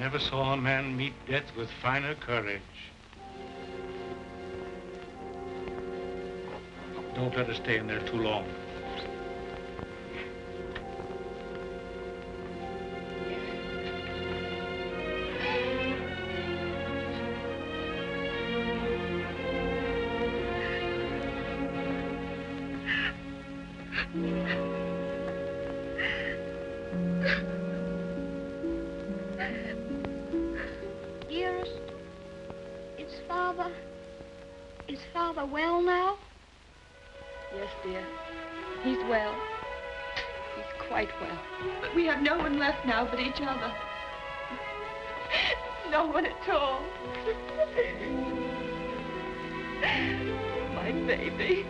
Never saw a man meet death with finer courage. Don't let us stay in there too long. Dearest, is Father well now? Yes, dear. He's well. He's quite well. But we have no one left now but each other. No one at all. My baby.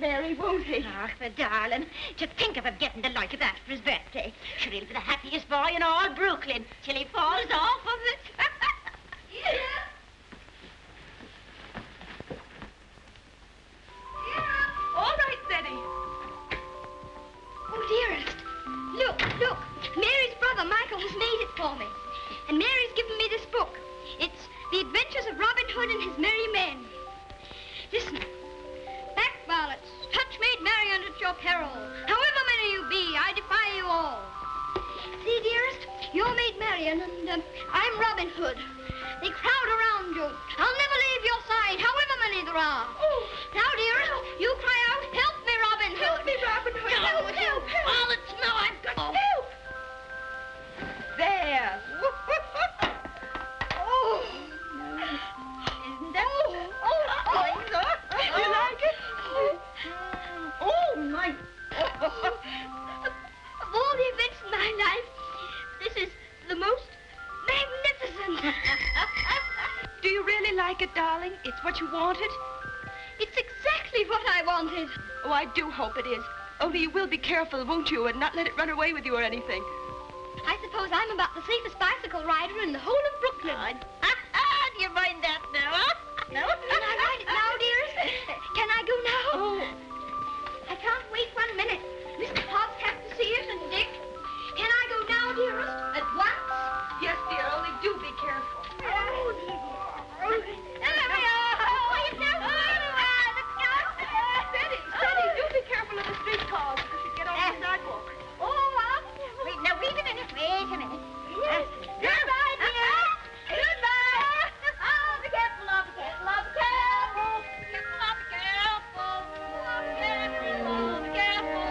Mary, won't he? Ach, the darling. To think of him getting the like of that for his birthday. Sure, he'll be the happiest boy in all Brooklyn till he falls off of it. Yeah. All right, Betty. Oh, dearest. Look. Mary's brother, Michael, has made it for me. And Mary's given me this book. It's The Adventures of Robin Hood and His Merry Men. Listen. Back, varlets, touch maid Marian at your peril. However many you be, I defy you all. See, dearest, you're maid Marian, and I'm Robin Hood. They crowd around you. I'll never leave your side, however many there are. Oh. Now, dearest, you cry out, help me, Robin Hood. Help me, Robin Hood. Help. Varlets, no, I've got... Oh. Help. There. Oh. Isn't that... You like it? Oh, my... Of all the events in my life, this is the most magnificent. Do you really like it, darling? It's what you wanted? It's exactly what I wanted. Oh, I do hope it is. Only you will be careful, won't you, and not let it run away with you or anything. I suppose I'm about the safest bicycle rider in the whole of Brooklyn. Do you mind that now, huh? No? Can I ride it now, dearest? Can I go now? Oh. I can't wait 1 minute. Mr. Hobbs has to see it, and Dick. Can I go now, dearest? At once? Yes, dear, only do be careful. Steady, do be careful of the streetcars because you get off the sidewalk. Wait a minute. Yes. Goodbye, dear. Goodbye. Oh, be careful, be careful, be careful. Be careful, be careful.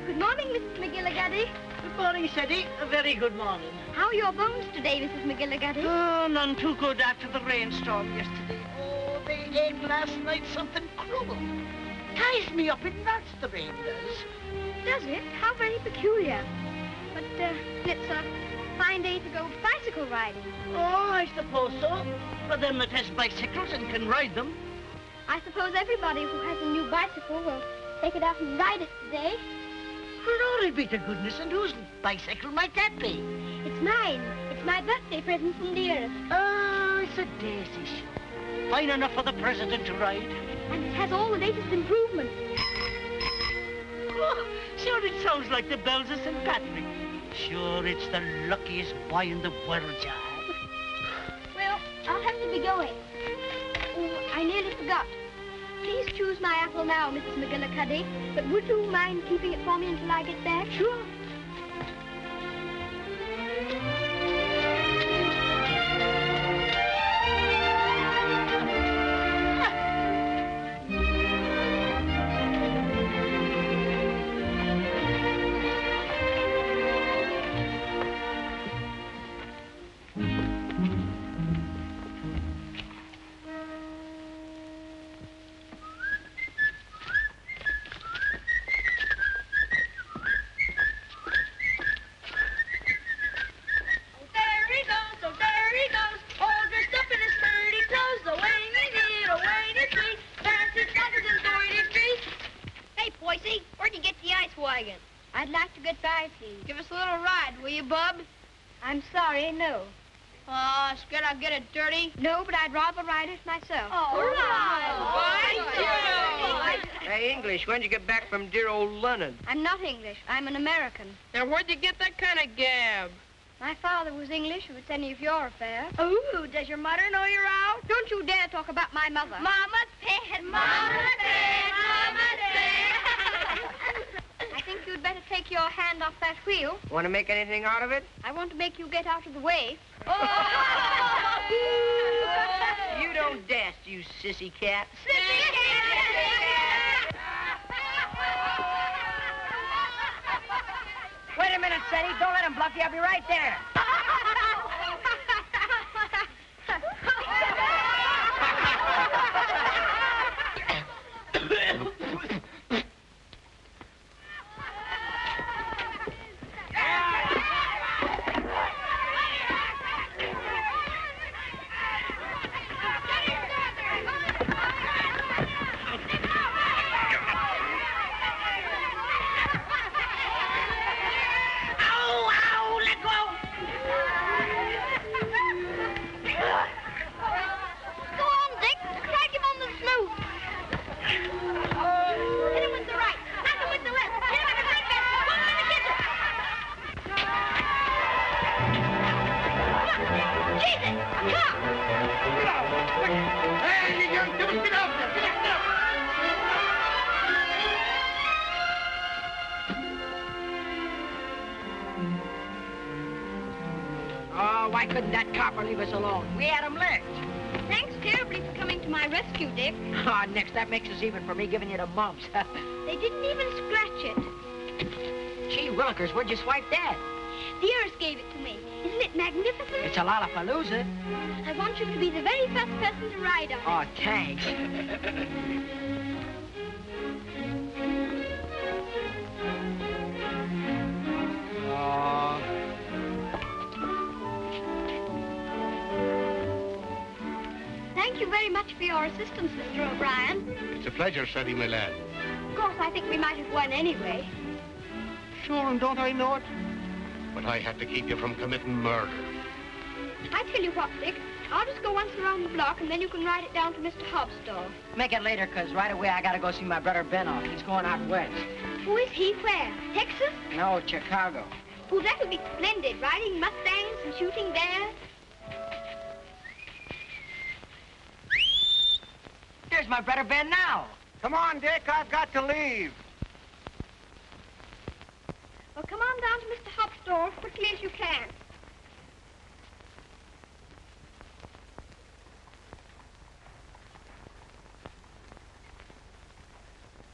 Good morning, Mrs. McGilligaddy. Good morning, Sadie. A very good morning. How are your bones today, Mrs. McGilligaddy? Oh, none too good after the rainstorm yesterday. Oh, they ate last night something cruel. Ties me up in knots, the rain does. Does it? How very peculiar. But it's a fine day to go bicycle riding. Oh, I suppose so. For them that has bicycles and can ride them. I suppose everybody who has a new bicycle will take it out and ride it today. Glory be to goodness, and whose bicycle might that be? It's mine. It's my birthday present from dearest. Oh, it's a daisy show. Fine enough for the president to ride. And it has all the latest improvements. Oh, sure, it sounds like the bells of St. Patrick. Sure, it's the luckiest boy in the world, child. Well, I'll have to be going. Oh, I nearly forgot. Please choose my apple now, Mrs. McGillicuddy. But would you mind keeping it for me until I get back? Sure. get by, please? Give us a little ride, will you, Bub? I'm sorry, no. Oh, scared I'll get it dirty? No, but I'd rather ride it myself. All right. Hey, English, when'd you get back from dear old London? I'm not English. I'm an American. Now, where'd you get that kind of gab? My father was English, if it's any of your affair. Oh, does your mother know you're out? Don't you dare talk about my mother. Mama's pet, Mama's pet, Mama's pet. I think you'd better take your hand off that wheel. Want to make anything out of it? I want to make you get out of the way. You don't dast, you sissy cat. Sissy cat! Wait a minute, Sadie. Don't let him bluff you. I'll be right there. Why couldn't that copper leave us alone? We had him licked. Thanks terribly for coming to my rescue, Dick. Oh, Nix, that makes us even for me giving you the mumps. They didn't even scratch it. Gee willikers, where'd you swipe that? The Earth gave it to me. Isn't it magnificent? It's a Lollapalooza. I want you to be the very first person to ride on it. Oh, thanks. Thank you very much for your assistance, Mr. O'Brien. It's a pleasure, Sadie, my lad. Of course, I think we might have won anyway. Sure, and don't I know it? But I had to keep you from committing murder. I tell you what, Dick, I'll just go once around the block, and then you can ride it down to Mr. Hobbs' store. Make it later, 'cause right away I gotta go see my brother Ben off. He's going out west. Who is he? Where? Texas? No, Chicago. Oh, that would be splendid, riding Mustangs and shooting bears. Here's my brother Ben now. Come on, Dick. I've got to leave. Well, come on down to Mr. Hobbs' store as quickly as you can.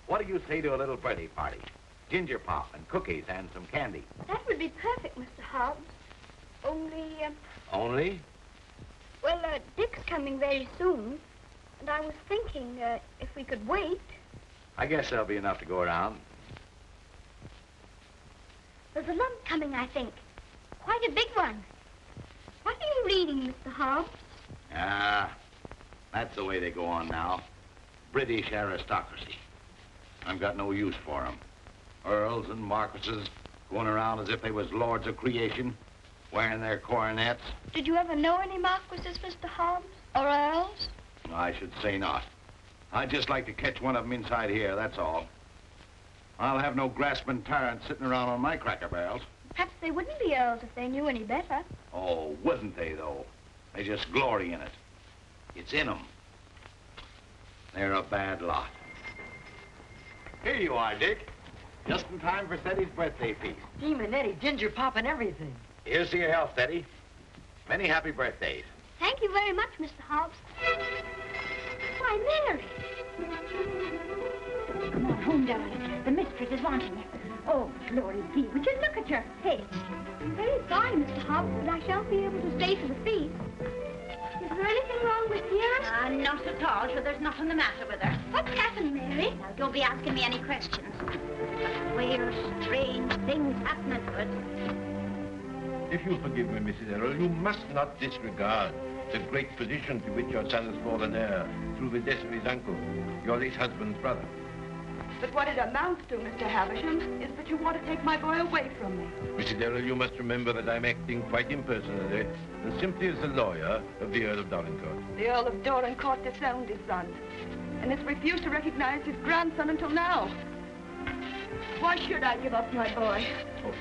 What do you say to a little birthday party? Ginger pop and cookies and some candy. That would be perfect, Mr. Hobbs. Only, Only? well, Dick's coming very soon. And I was thinking, if we could wait. I guess there'll be enough to go around. There's a lump coming, I think. Quite a big one. What are you reading, Mr. Hobbs? Ah, that's the way they go on now. British aristocracy. I've got no use for them. Earls and marquises going around as if they was lords of creation, wearing their coronets. Did you ever know any marquises, Mr. Hobbs? Or earls? I should say not. I'd just like to catch one of them inside here, that's all. I'll have no grasping tyrants sitting around on my cracker barrels. Perhaps they wouldn't be earls if they knew any better. Oh, wouldn't they, though? They just glory in it. It's in them. They're a bad lot. Here you are, Dick. Just in time for Teddy's birthday feast. Gee, Manetti, ginger pop and everything. Here's to your health, Teddy. Many happy birthdays. Thank you very much, Mr. Hobbs. Why, Mary. Come on home, darling. The mistress is wanting you. Oh, glory be. Would you look at your face? I'm very sorry, Mr. Hobbs, but I shan't be able to stay for the feast. Is there anything wrong with Dearest? Not at all, for there's nothing the matter with her. What's happened, Mary? Now, don't be asking me any questions. Queer, strange things happening to it. If you forgive me, Mrs. Errol, you must not disregard the great position to which your son has fallen heir through the death of his uncle, your late husband's brother. But what it amounts to, Mr. Havisham, is that you want to take my boy away from me. Mrs. Errol, you must remember that I'm acting quite impersonally and simply as the lawyer of the Earl of Dorincourt. The Earl of Dorincourt disowned his son and has refused to recognize his grandson until now. Why should I give up my boy? Oh,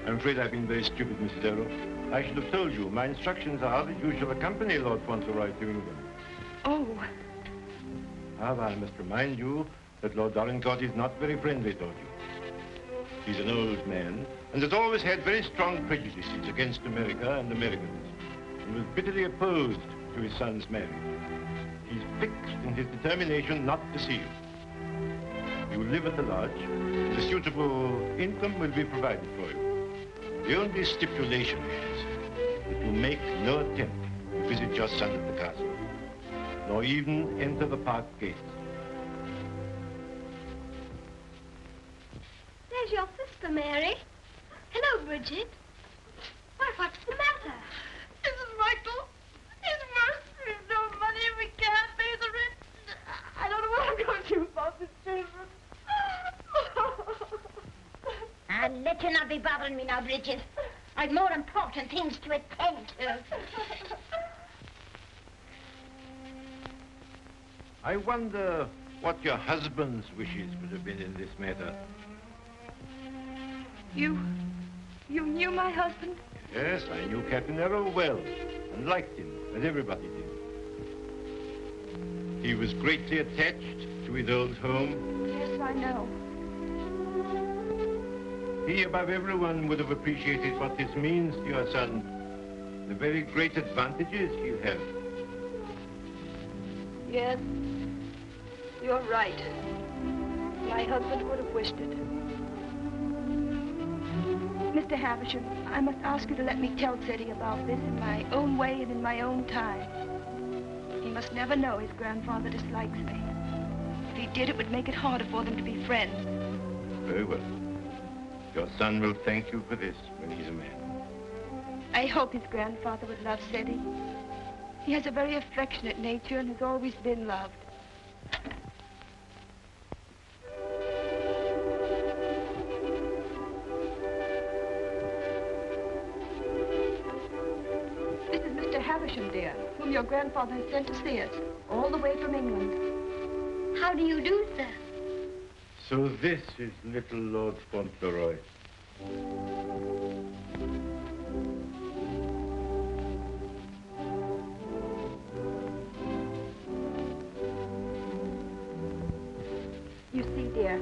I'm afraid I've been very stupid, Mrs. Errol. I should have told you. My instructions are that you shall accompany Lord Fauntleroy to England. Oh. However, I must remind you that Lord Dorincourt is not very friendly toward you. He's an old man and has always had very strong prejudices against America and Americans and was bitterly opposed to his son's marriage. He's fixed in his determination not to see you. You will live at the lodge, and a suitable income will be provided for you. The only stipulation is that you make no attempt to visit your son at the castle, nor even enter the park gates. There's your sister, Mary. Hello, Bridget. Why, what's the matter? Mrs. Michael, it's worse. We've no money and we can't pay the rent. I don't know what I'm going to do about the children. I'll let you not be bothering me now, Bridget. I've more important things to attend to. I wonder what your husband's wishes would have been in this matter. You knew my husband? Yes, I knew Captain Errol well and liked him, as everybody did. He was greatly attached to his old home. Yes, I know. He, above everyone, would have appreciated what this means to your son, the very great advantages he'll have. Yes, you're right. My husband would have wished it. Mr. Havisham, I must ask you to let me tell Teddy about this in my own way and in my own time. He must never know his grandfather dislikes me. If he did, it would make it harder for them to be friends. Very well. Your son will thank you for this when he's a man. I hope his grandfather would love Teddy. He has a very affectionate nature and has always been loved. This is Mr. Havisham, dear, whom your grandfather has sent to see us, all the way from England. How do you do, sir? So this is little Lord Fauntleroy. You see, dear,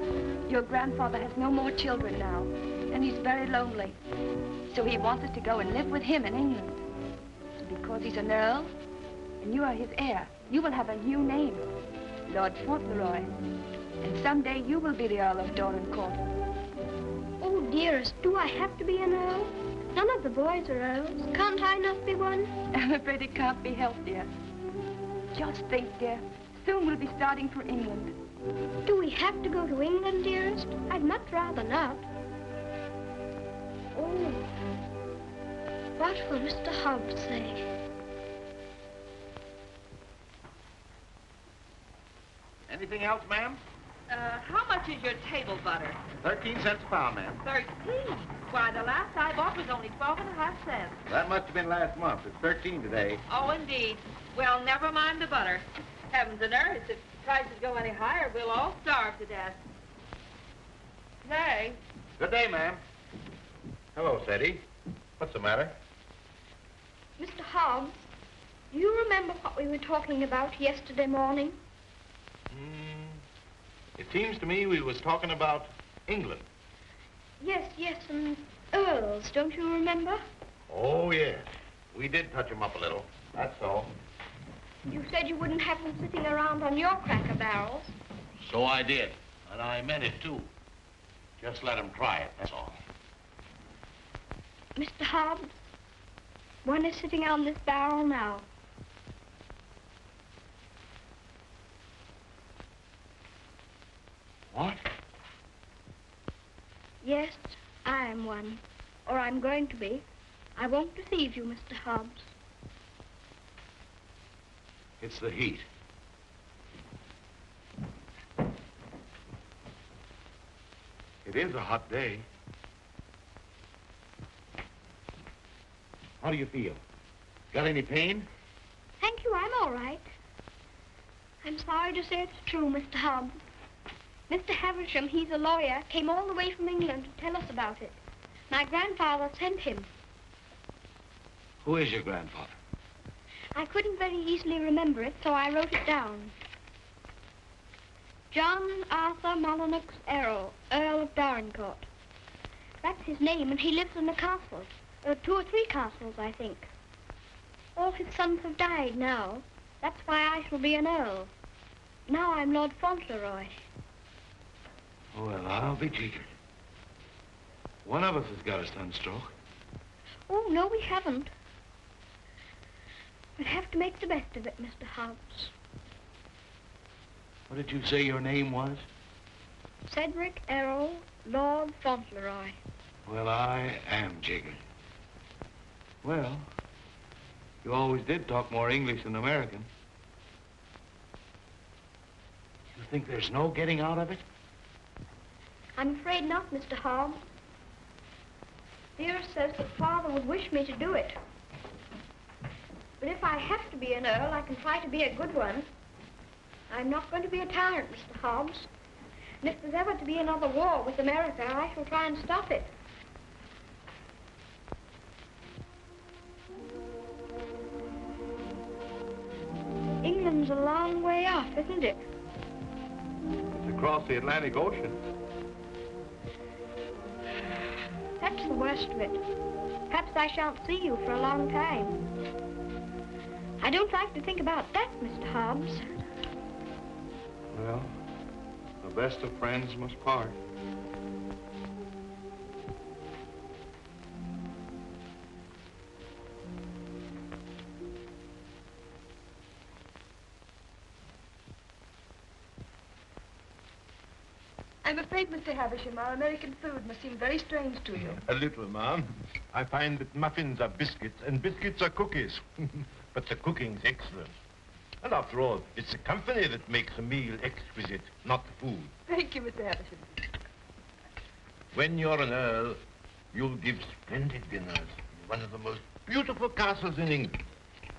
your grandfather has no more children now, and he's very lonely. So he wants us to go and live with him in England. Because he's an earl, and you are his heir, you will have a new name, Lord Fauntleroy. And someday you will be the Earl of Dorincourt. Oh, dearest, do I have to be an earl? None of the boys are earls. Can't I not be one? I'm afraid it can't be helped, dear. Just think, dear. Soon we'll be starting for England. Do we have to go to England, dearest? I'd much rather not. Oh, what will Mr. Hobbs say? Anything else, ma'am? How much is your table butter? 13 cents a pound, ma'am. 13. Why, the last I bought was only 12.5 cents. That must have been last month. It's 13 today. Oh, indeed. Well, never mind the butter. Heavens and earth, if prices go any higher, we'll all starve to death. Nay. Good day, ma'am. Hello, Sadie. What's the matter? Mr. Hobbs, do you remember what we were talking about yesterday morning? It seems to me we was talking about England. Yes, and earls, don't you remember? Oh, yes. We did touch 'em up a little. That's all. You said you wouldn't have them sitting around on your cracker barrels. So I did. And I meant it, too. Just let 'em try it, that's all. Mr. Hobbs, one is sitting on this barrel now. What? Yes, I am one. Or I'm going to be. I won't deceive you, Mr. Hobbs. It's the heat. It is a hot day. How do you feel? Got any pain? Thank you, I'm all right. I'm sorry to say it's true, Mr. Hobbs. Mr. Havisham, he's a lawyer, came all the way from England to tell us about it. My grandfather sent him. Who is your grandfather? I couldn't very easily remember it, so I wrote it down. John Arthur Molyneux Errol, Earl of Dorincourt. That's his name, and he lives in a castle. 2 or 3 castles, I think. All his sons have died now. That's why I shall be an earl. Now I'm Lord Fauntleroy. Well, I'll be jiggered. One of us has got a sunstroke. Oh, no, we haven't. We'll have to make the best of it, Mr. Hobbs. What did you say your name was? Cedric Errol, Lord Fauntleroy. Well, I am jiggered. Well, you always did talk more English than American. You think there's no getting out of it? I'm afraid not, Mr. Hobbs. Dearest says that Father would wish me to do it. But if I have to be an earl, I can try to be a good one. I'm not going to be a tyrant, Mr. Hobbs. And if there's ever to be another war with America, I shall try and stop it. England's a long way off, isn't it? It's across the Atlantic Ocean. That's the worst of it. Perhaps I shan't see you for a long time. I don't like to think about that, Mr. Hobbs. Well, the best of friends must part. I'm afraid, Mr. Havisham, our American food must seem very strange to you. A little, ma'am. I find that muffins are biscuits and biscuits are cookies. But the cooking's excellent. And after all, it's the company that makes a meal exquisite, not the food. Thank you, Mr. Havisham. When you're an earl, you'll give splendid dinners in one of the most beautiful castles in England.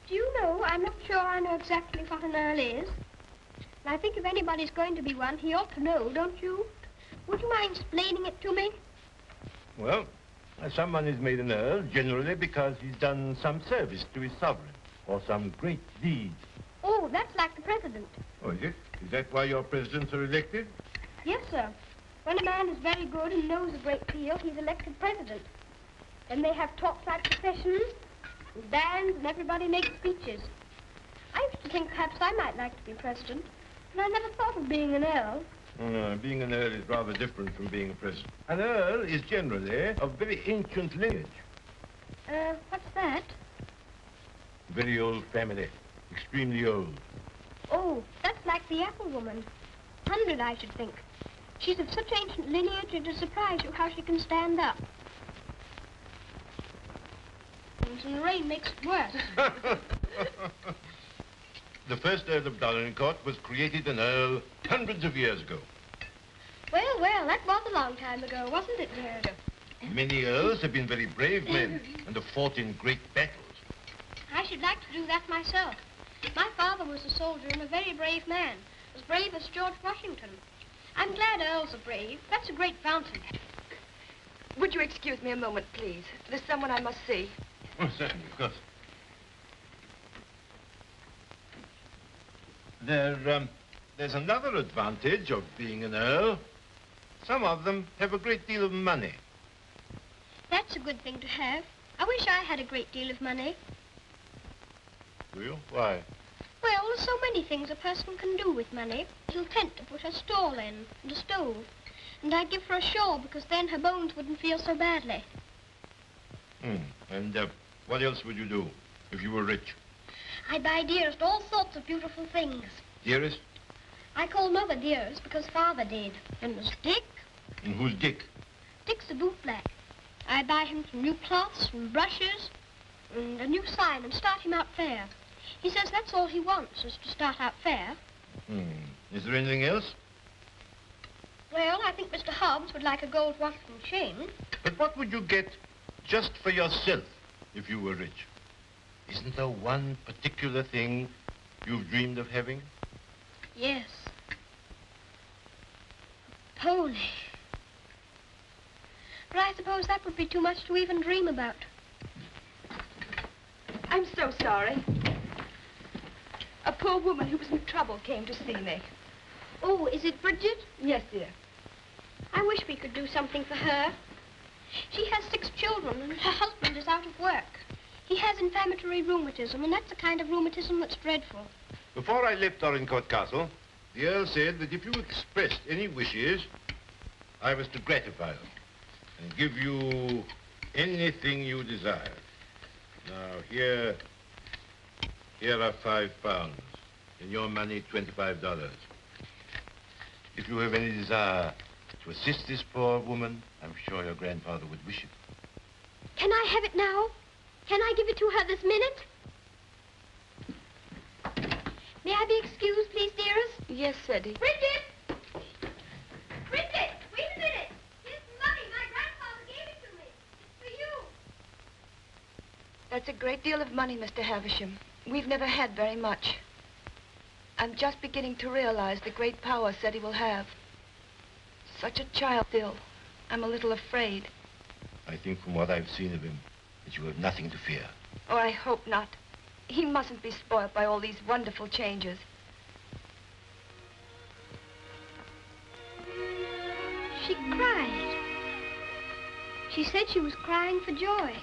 Do you know, I'm not sure I know exactly what an earl is. And I think if anybody's going to be one, he ought to know, don't you? Would you mind explaining it to me? Well, someone is made an earl generally because he's done some service to his sovereign or some great deed. Oh, that's like the president. Oh, is it? Is that why your presidents are elected? Yes, sir. When a man is very good and knows a great deal, he's elected president. Then they have torchlight processions, and bands, and everybody makes speeches. I used to think perhaps I might like to be president, but I never thought of being an earl. No, being an earl is rather different from being a president. An earl is generally of very ancient lineage. What's that? Very old family. Extremely old. Oh, that's like the apple woman. 100, I should think. She's of such ancient lineage, it'll surprise you how she can stand up. And the rain makes it worse. The first Earl of Dorincourt was created an earl hundreds of years ago. Well, well, that was a long time ago, wasn't it, dear? Many earls have been very brave men and have fought in great battles. I should like to do that myself. My father was a soldier and a very brave man, as brave as George Washington. I'm glad earls are brave. That's a great fountain. Would you excuse me a moment, please? There's someone I must see. Oh, certainly, of course. There's another advantage of being an earl. Some of them have a great deal of money. That's a good thing to have. I wish I had a great deal of money. Do you? Why? Well, there's so many things a person can do with money. A little tent to put her stall in, and a stove. And I'd give her a shawl, because then her bones wouldn't feel so badly. And what else would you do if you were rich? I'd buy Dearest all sorts of beautiful things. Dearest? I call Mother Dearest because Father did. And there's Dick. And who's Dick? Dick's a bootblack. I buy him some new cloths and brushes and a new sign and start him out fair. He says that's all he wants, is to start out fair. Is there anything else? Well, I think Mr. Hobbs would like a gold watch and chain. But what would you get just for yourself if you were rich? Isn't there one particular thing you've dreamed of having? Yes. A pony. But I suppose that would be too much to even dream about. I'm so sorry. A poor woman who was in trouble came to see me. Oh, is it Bridget? Yes, dear. I wish we could do something for her. She has 6 children, and her husband is out of work. He has inflammatory rheumatism, and that's the kind of rheumatism that's dreadful. Before I left Dorincourt Castle, the Earl said that if you expressed any wishes, I was to gratify them and give you anything you desired. Now, here are £5. In your money, $25. If you have any desire to assist this poor woman, I'm sure your grandfather would wish it. Can I have it now? Can I give it to her this minute? May I be excused, please, dearest? Yes, Eddie. Bridget! Bridget, wait a minute. Here's the money. My grandfather gave it to me. It's for you. That's a great deal of money, Mr. Havisham. We've never had very much. I'm just beginning to realize the great power Seti will have. Such a child still. I'm a little afraid. I think from what I've seen of him, that you have nothing to fear. Oh, I hope not. He mustn't be spoiled by all these wonderful changes. She cried. She said she was crying for joy.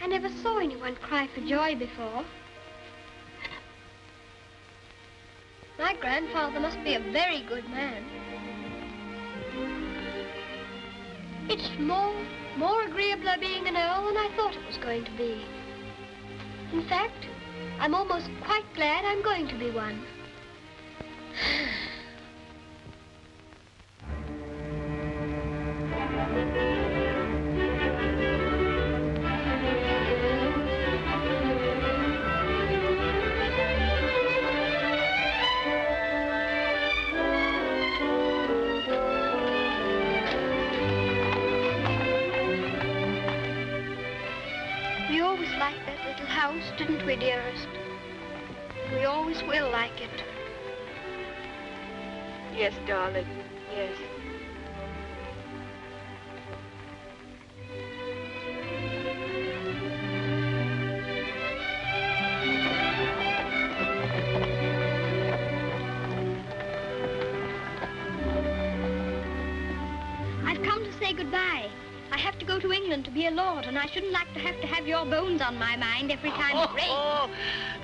I never saw anyone cry for joy before. My grandfather must be a very good man. It's more agreeable being an earl than I thought it was going to be. In fact, I'm almost quite glad I'm going to be one. We always liked that little house, didn't we, dearest? We always will like it. Yes, darling. Yes. I've come to say goodbye. I have to go to England to be a lord, and I shouldn't like to have your bones on my mind every time it rains. Oh,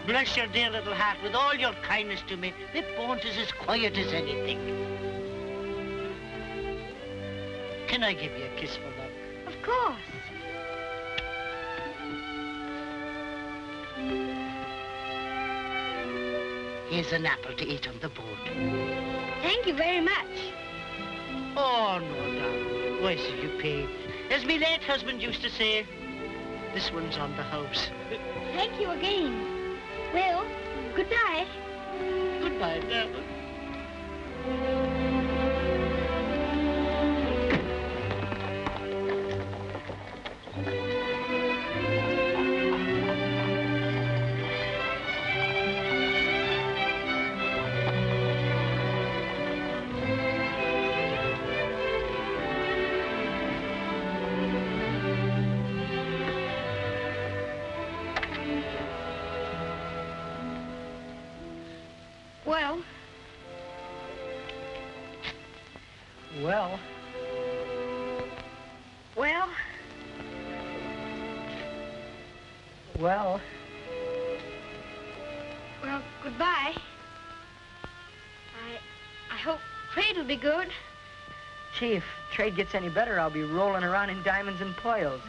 bless your dear little heart with all your kindness to me. My bones is as quiet as anything. Can I give you a kiss for luck? Of course. Here's an apple to eat on the boat. Thank you very much. Oh, no, darling. Why should you pay? As my late husband used to say, this one's on the house. Thank you again. Well, goodbye. Goodbye, darling. Well, Well, well, well, well, goodbye. I hope trade'll be good. Gee, if trade gets any better, I'll be rolling around in diamonds and pearls.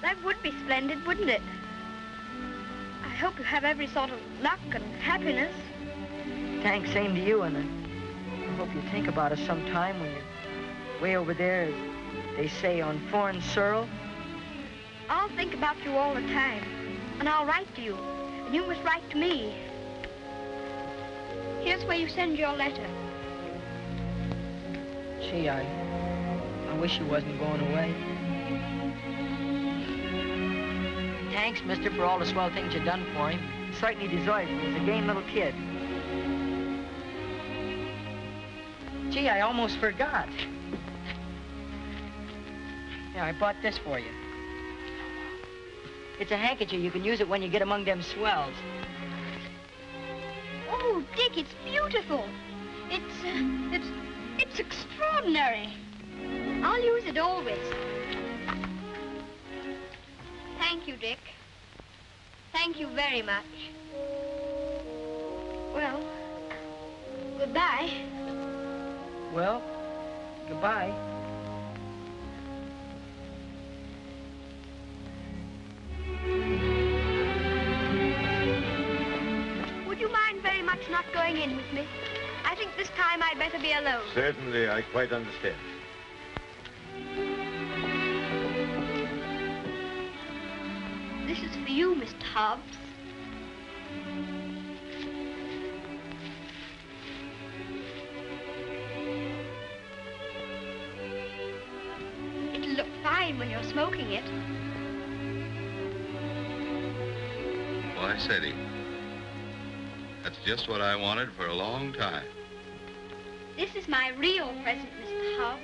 That would be splendid, wouldn't it? I hope you have every sort of luck and happiness. Thanks, same to you, and I hope you think about us sometime when you're way over there, as they say, on foreign soil. I'll think about you all the time, and I'll write to you, and you must write to me. Here's where you send your letter. Gee, I wish he wasn't going away. Thanks, mister, for all the swell things you've done for him. He certainly deserves it. He's a game little kid. Gee, I almost forgot. Yeah, I bought this for you. It's a handkerchief. You can use it when you get among them swells. Oh, Dick, it's beautiful. It's extraordinary. I'll use it always. Thank you, Dick. Thank you very much. Well, goodbye. Well, goodbye. Would you mind very much not going in with me? I think this time I'd better be alone. Certainly, I quite understand. This is for you, Mr. Hobbs. It'll look fine when you're smoking it. Why, Sadie, that's just what I wanted for a long time. This is my real present, Mr. Hobbs.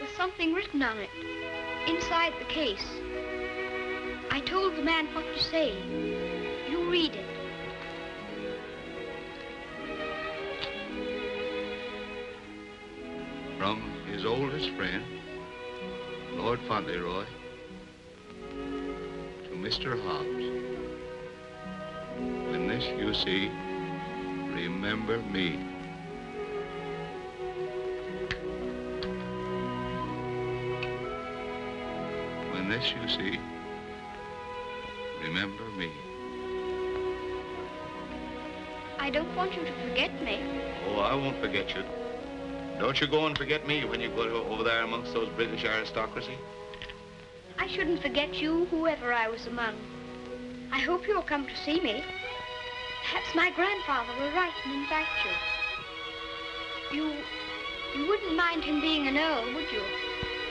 There's something written on it, inside the case. I told the man what to say. You read it. From his oldest friend, Lord Fauntleroy, to Mr. Hobbs. When this you see, remember me. When this you see, remember me. I don't want you to forget me. Oh, I won't forget you. Don't you go and forget me when you go over there amongst those British aristocracy. I shouldn't forget you, whoever I was among. I hope you'll come to see me. Perhaps my grandfather will write and invite you. You wouldn't mind him being an earl, would you?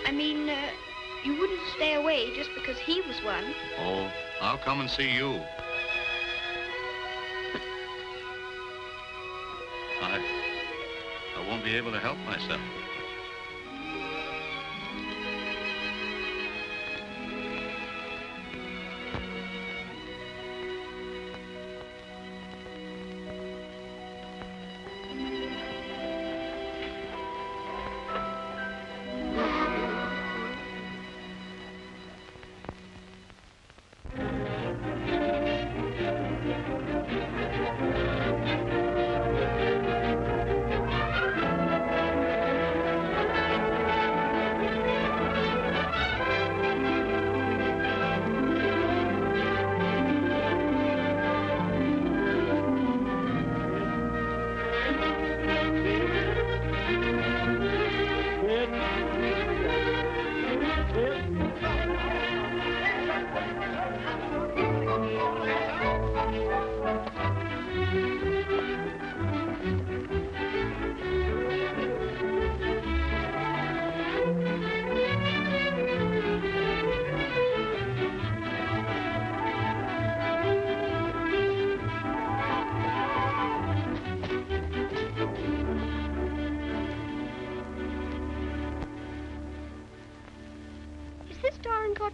I mean, you wouldn't stay away just because he was one. Oh, I'll come and see you. I won't be able to help myself.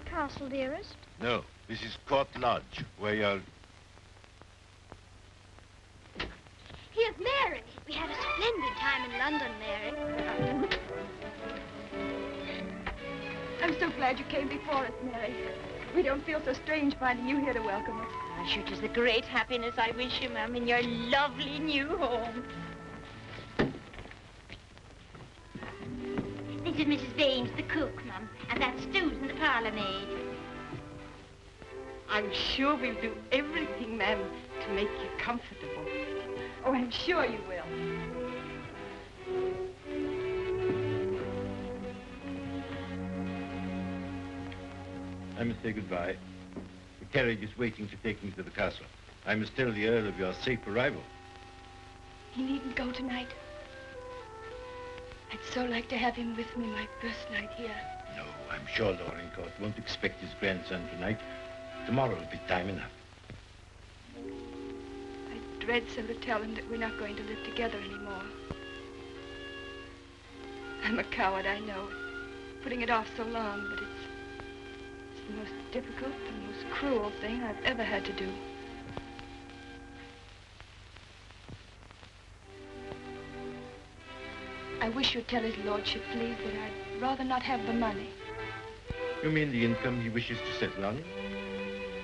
Castle, dearest? No, this is Court Lodge, where you're... Here's Mary. We had a splendid time in London, Mary. I'm so glad you came before us, Mary. We don't feel so strange finding you here to welcome us. Oh, sure, it is the great happiness I wish you, ma'am, in your lovely new home. This is Mrs. Baines, the cook, ma'am, and that's Susan, the parlour maid. I'm sure we'll do everything, ma'am, to make you comfortable. Oh, I'm sure you will. I must say goodbye. The carriage is waiting to take me to the castle. I must tell the Earl of your safe arrival. He needn't go tonight. I'd so like to have him with me my first night here. No, I'm sure Dorincourt won't expect his grandson tonight. Tomorrow will be time enough. I dread so to tell him that we're not going to live together anymore. I'm a coward, I know, putting it off so long, but it's the most difficult, the most cruel thing I've ever had to do. I wish you'd tell his lordship, please, that I'd rather not have the money. You mean the income he wishes to settle on?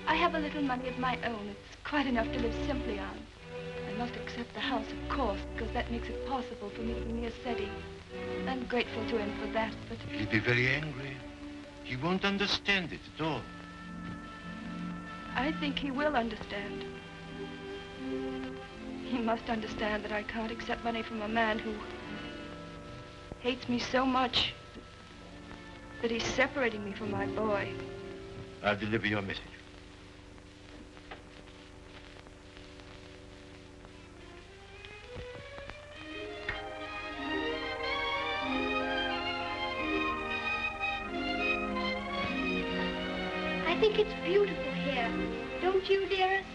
I have a little money of my own. It's quite enough to live simply on. I must accept the house, of course, because that makes it possible for me to be near Seti. I'm grateful to him for that, but... He'll be very angry. He won't understand it at all. I think he will understand. He must understand that I can't accept money from a man who hates me so much that he's separating me from my boy. I'll deliver your message. I think it's beautiful here. Don't you, dearest?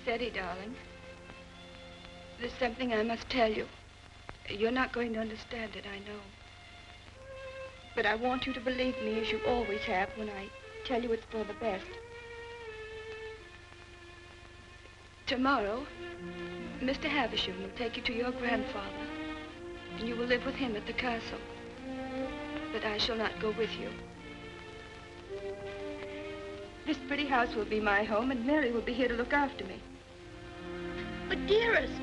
Seti, darling, there's something I must tell you. You're not going to understand it, I know. But I want you to believe me, as you always have, when I tell you it's for the best. Tomorrow, Mr. Havisham will take you to your grandfather, and you will live with him at the castle. But I shall not go with you. This pretty house will be my home, and Mary will be here to look after me. But, dearest,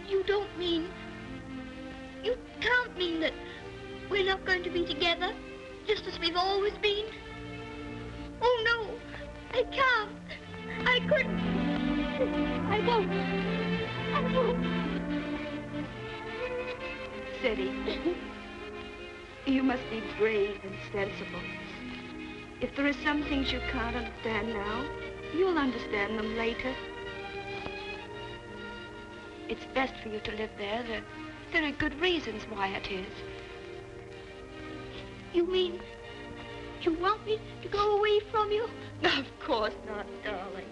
you don't mean... You can't mean that we're not going to be together, just as we've always been. Oh, no, I can't. I couldn't. I won't. I won't. Seti, you must be brave and sensible. If there are some things you can't understand now, you'll understand them later. It's best for you to live there. There are good reasons why it is. You mean you want me to go away from you? Of course not, darling.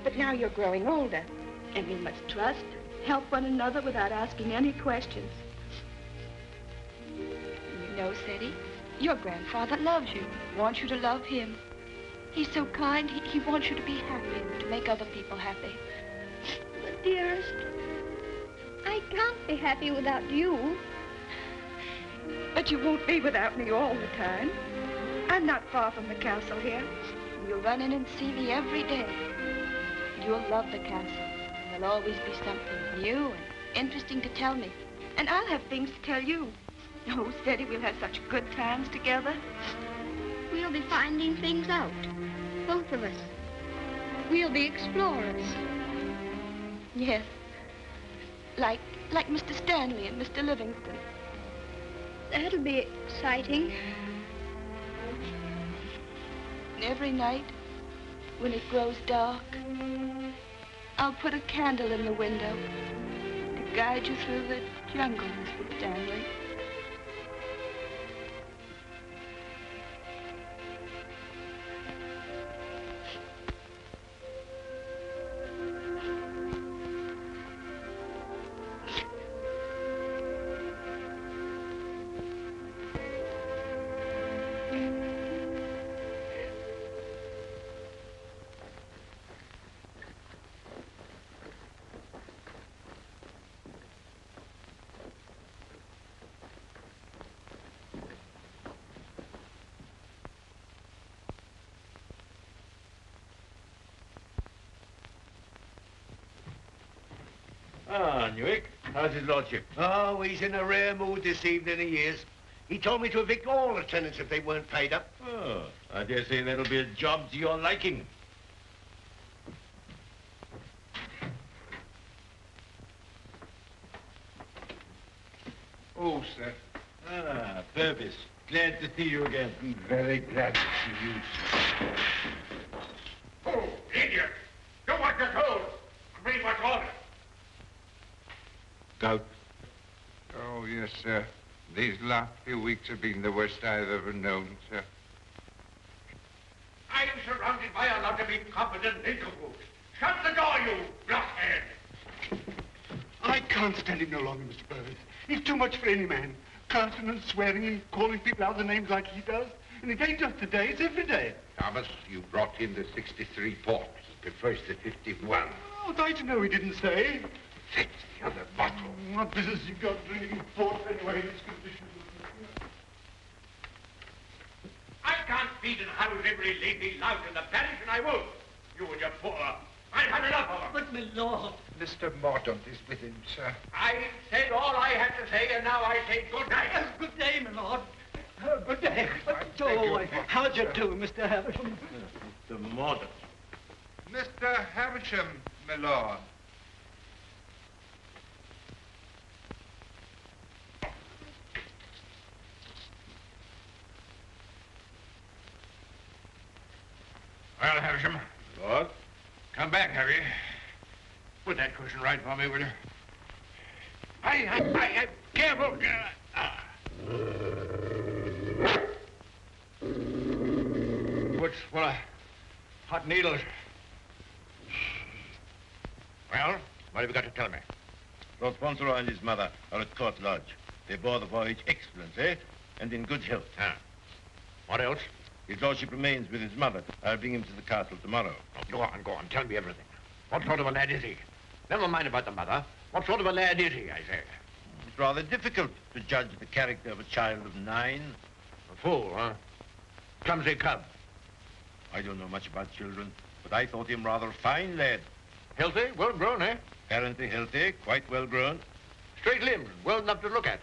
But now you're growing older, and we must trust, help one another without asking any questions. You know, Seti, your grandfather loves you, wants you to love him. He's so kind, he wants you to be happy, to make other people happy. But, dearest, I can't be happy without you. But you won't be without me all the time. I'm not far from the castle here. You'll run in and see me every day. You'll love the castle. There'll always be something new and interesting to tell me. And I'll have things to tell you. Oh, Seti, we'll have such good times together. We'll be finding things out, both of us. We'll be explorers. Yes. Like Mr. Stanley and Mr. Livingston. That'll be exciting. And every night, when it grows dark, I'll put a candle in the window to guide you through the jungle, Mr. Stanley. Ah, Newick. How's his lordship? Oh, he's in a rare mood this evening, he is. He told me to evict all the tenants if they weren't paid up. Oh, I dare say that'll be a job to your liking. Oh, sir. Ah, Purvis. Glad to see you again. I'm very glad to see you, sir. Oh, idiot! Do what you're told. Read what's ordered. Gout. Oh, yes, sir. These last few weeks have been the worst I've ever known, sir. I'm surrounded by a lot of incompetent nincompoos. Shut the door, you blockhead! I can't stand him no longer, Mr. Purvis. He's too much for any man. Cursing and swearing and calling people out the names like he does. And it ain't just today, it's every day. Thomas, you brought in the 63 port. He prefers the 51. Oh, I to know he didn't say. Fetch the other bottle. What business you got drinking port anyway in these conditions? I can't feed and house every lady lout in the parish, and I won't. You and your poor. I've had enough of them. But, my lord. Mr. Mordaunt is with him, sir. I said all I had to say, and now I say good night. Good day, my lord. Good day. beg your How do you do, Mr. Havisham? Mr. Mordaunt. Mr. Havisham, my lord. Well, Havisham, Lord? come back, have you? Put that cushion right for me, will you? I careful. What's full of hot needles? Well, what have you got to tell me? Lord Fauntleroy and his mother are at Court Lodge. They bore the voyage excellently and in good health. Ah. What else? His lordship remains with his mother. I'll bring him to the castle tomorrow. Oh, go on. Tell me everything. What sort of a lad is he? Never mind about the mother. What sort of a lad is he, I say? It's rather difficult to judge the character of a child of 9. A fool, huh? Clumsy cub. I don't know much about children, but I thought him rather a fine lad. Healthy, well grown, eh? Apparently healthy, quite well grown. Straight limbed, well enough to look at.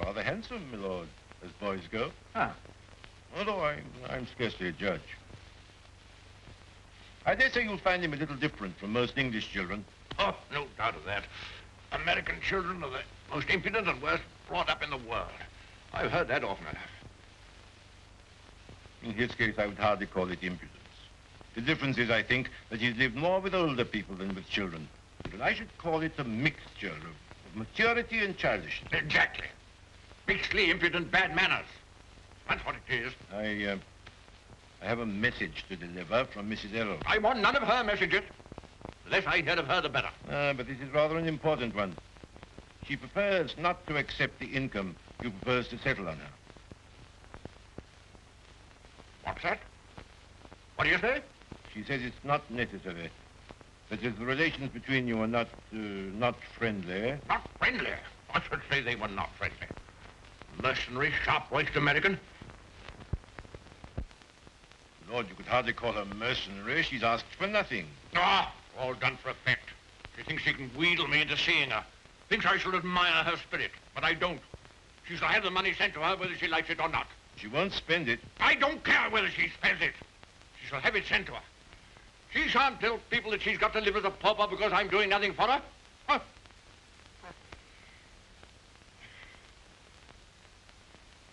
Rather handsome, my lord, as boys go. Huh. Although I'm scarcely a judge. I dare say you'll find him a little different from most English children. Oh, no doubt of that. American children are the most impudent and worst brought up in the world. I've heard that often enough. In his case, I would hardly call it impudence. The difference is, I think, that he's lived more with older people than with children. And I should call it a mixture of maturity and childishness. Exactly. Beastly, impudent, bad manners. That's what it is. I have a message to deliver from Mrs. Errol. I want none of her messages. The less I hear of her, the better. But this is rather an important one. She prefers not to accept the income you propose to settle on her. What's that? What do you say? She says it's not necessary. That is, the relations between you are not friendly. Not friendly? I should say they were not friendly. Mercenary, sharp-voiced American. Lord, you could hardly call her mercenary. She's asked for nothing. Ah, all done for effect. She thinks she can wheedle me into seeing her. Thinks I shall admire her spirit, but I don't. She shall have the money sent to her whether she likes it or not. She won't spend it. I don't care whether she spends it. She shall have it sent to her. She shan't tell people that she's got to live as a pauper because I'm doing nothing for her. Huh?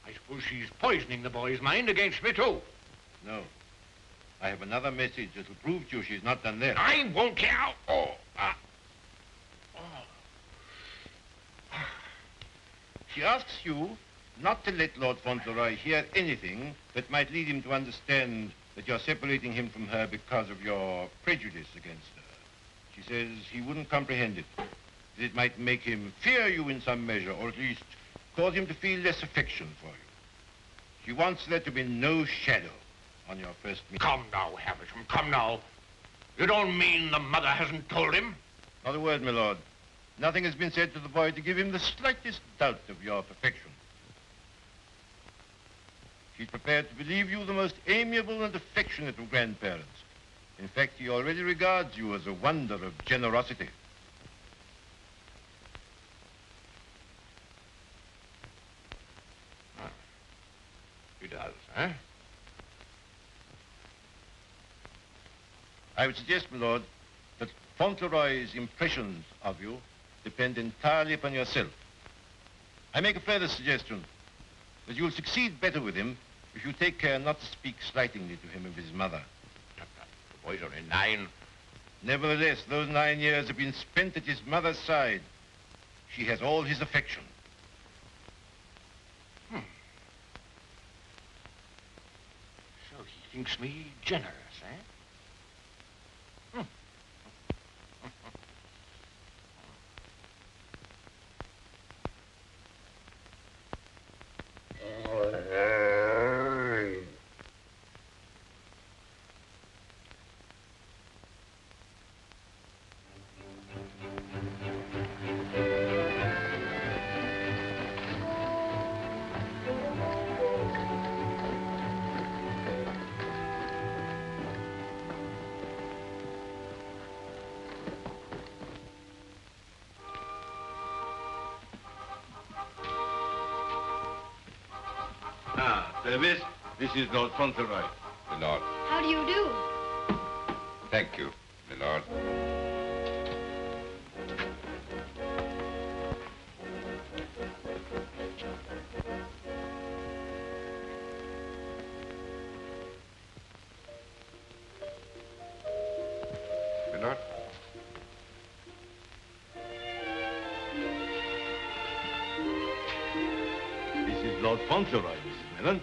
I suppose she's poisoning the boy's mind against me, too. No. I have another message that'll prove to you she's not done that. I won't care. She asks you not to let Lord Fauntleroy hear anything that might lead him to understand that you're separating him from her because of your prejudice against her. She says he wouldn't comprehend it. That it might make him fear you in some measure, or at least cause him to feel less affection for you. She wants there to be no shadow on your first meeting. Come now, Havisham, come now. You don't mean the mother hasn't told him? Not a word, my lord. Nothing has been said to the boy to give him the slightest doubt of your perfection. She's prepared to believe you the most amiable and affectionate of grandparents. In fact, he already regards you as a wonder of generosity. Huh? I would suggest, my lord, that Fauntleroy's impressions of you depend entirely upon yourself. I make a further suggestion, that you'll succeed better with him if you take care not to speak slightingly to him of his mother. The boy's only 9. Nevertheless, those 9 years have been spent at his mother's side. She has all his affection. So he thinks me generous, eh? Purvis, this is Lord Fauntleroy. My lord. How do you do? Thank you, my lord. My lord. This is Lord Fauntleroy, Mrs. Mellon.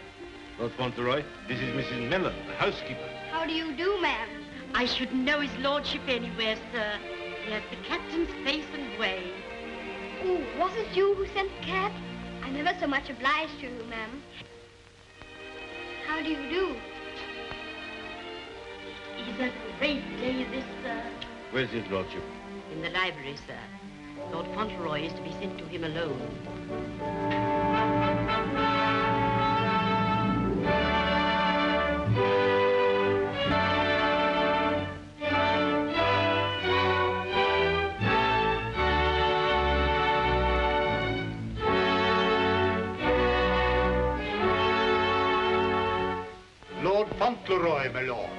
Lord Fauntleroy, this is Mrs. Mellon, the housekeeper. How do you do, ma'am? I shouldn't know his lordship anywhere, sir. He has the captain's face and way. Oh, was it you who sent the cab? I'm ever so much obliged to you, ma'am. How do you do? He's a great day, this, sir. Where's his lordship? In the library, sir. Lord Fauntleroy is to be sent to him alone. Lord Fauntleroy, my lord.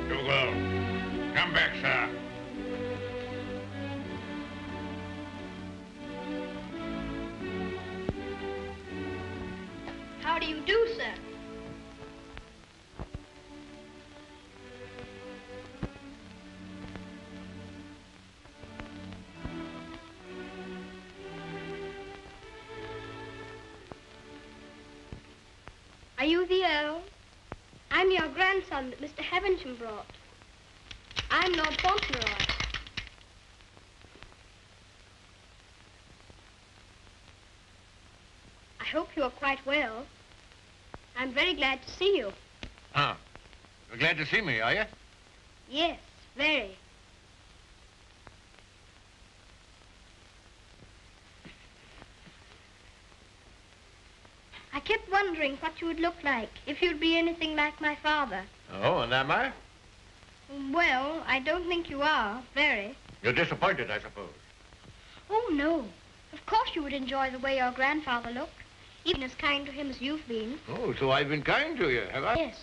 Dougal, come back, sir. How do you do, sir? Are you the Earl? I'm your grandson that Mr. Havisham brought. I'm Lord Fauntleroy. I hope you are quite well. I'm very glad to see you. Ah, you're glad to see me, are you? Yes, very. I kept wondering what you would look like if you'd be anything like my father. Oh, and am I? Well, I don't think you are, very. You're disappointed, I suppose. Oh, no. Of course you would enjoy the way your grandfather looked, even as kind to him as you've been. Oh, so I've been kind to you, have I? Yes.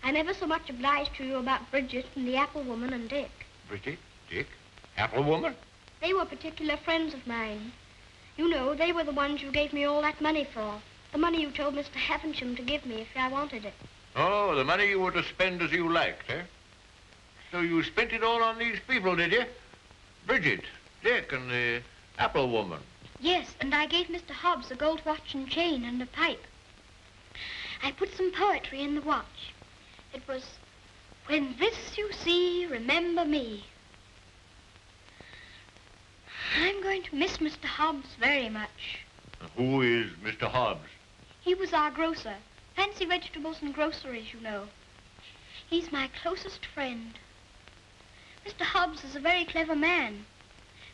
I'm ever so much obliged to you about Bridget and the apple woman and Dick. Bridget, Dick, apple woman? They were particular friends of mine. You know, they were the ones you gave me all that money for. The money you told Mr. Havisham to give me if I wanted it. Oh, the money you were to spend as you liked, eh? So you spent it all on these people, did you? Bridget, Dick, and the apple woman. Yes, and I gave Mr. Hobbs a gold watch and chain and a pipe. I put some poetry in the watch. It was, "When this you see, remember me." I'm going to miss Mr. Hobbs very much. Who is Mr. Hobbs? He was our grocer. Fancy vegetables and groceries, you know. He's my closest friend. Mr. Hobbs is a very clever man.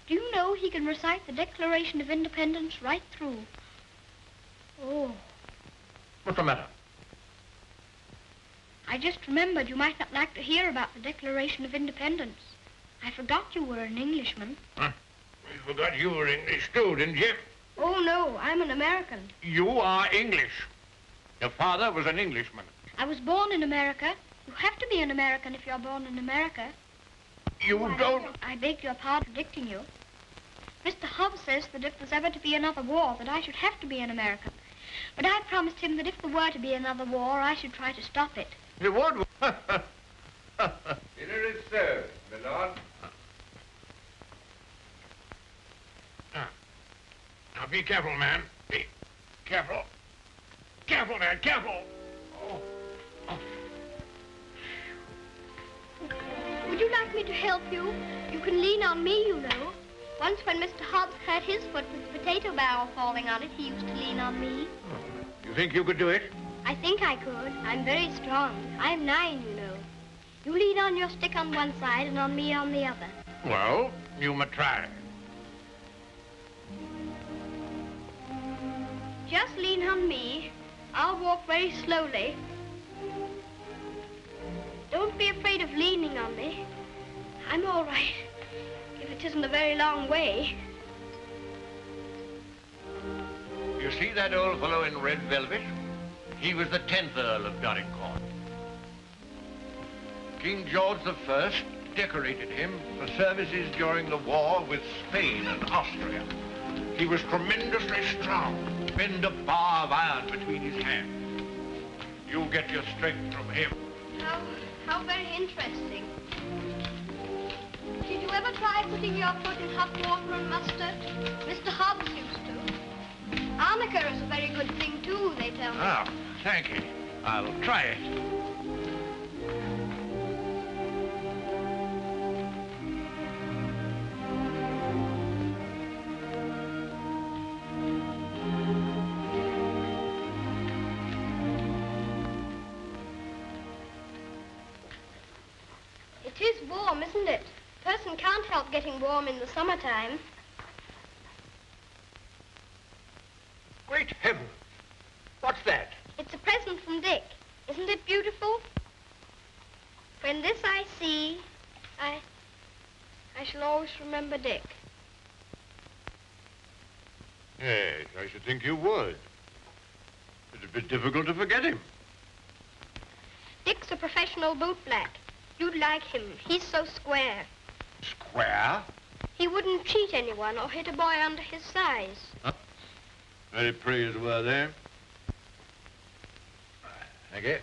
Do you know he can recite the Declaration of Independence right through? Oh. What's the matter? I just remembered you might not like to hear about the Declaration of Independence. I forgot you were an Englishman. Huh? You forgot you were English too, didn't you? Oh, no, I'm an American. You are English. Your father was an Englishman. I was born in America. You have to be an American if you're born in America. You don't... I beg your pardon for predicting you. Mr. Hobbs says that if there's ever to be another war, that I should have to be an American. But I promised him that if there were to be another war, I should try to stop it. You would? Dinner is served, my lord. Now, be careful, man. Be careful. Careful, man, careful. Oh. Would you like me to help you? You can lean on me, you know. Once when Mr. Hobbs hurt his foot with the potato barrel falling on it, he used to lean on me. You think you could do it? I think I could. I'm very strong. I'm 9, you know. You lean on your stick on one side and on me on the other. Well, you may try. Just lean on me. I'll walk very slowly. Don't be afraid of leaning on me. I'm all right, if it isn't a very long way. You see that old fellow in red velvet? He was the 10th Earl of Dorincourt. King George I decorated him for services during the war with Spain and Austria. He was tremendously strong. Bend a bar of iron between his hands. You get your strength from him. How very interesting. Did you ever try putting your foot in hot water and mustard? Mr. Hobbs used to. Arnica is a very good thing, too, they tell me. Ah, thank you. I'll try it. It is warm, isn't it? A person can't help getting warm in the summertime. Great heaven! What's that? It's a present from Dick. Isn't it beautiful? When this I see, I shall always remember Dick. Yes, I should think you would. It'd be difficult to forget him. Dick's a professional bootblack. You'd like him. He's so square. Square? He wouldn't cheat anyone or hit a boy under his size. Huh? Very praiseworthy. eh? Thank you.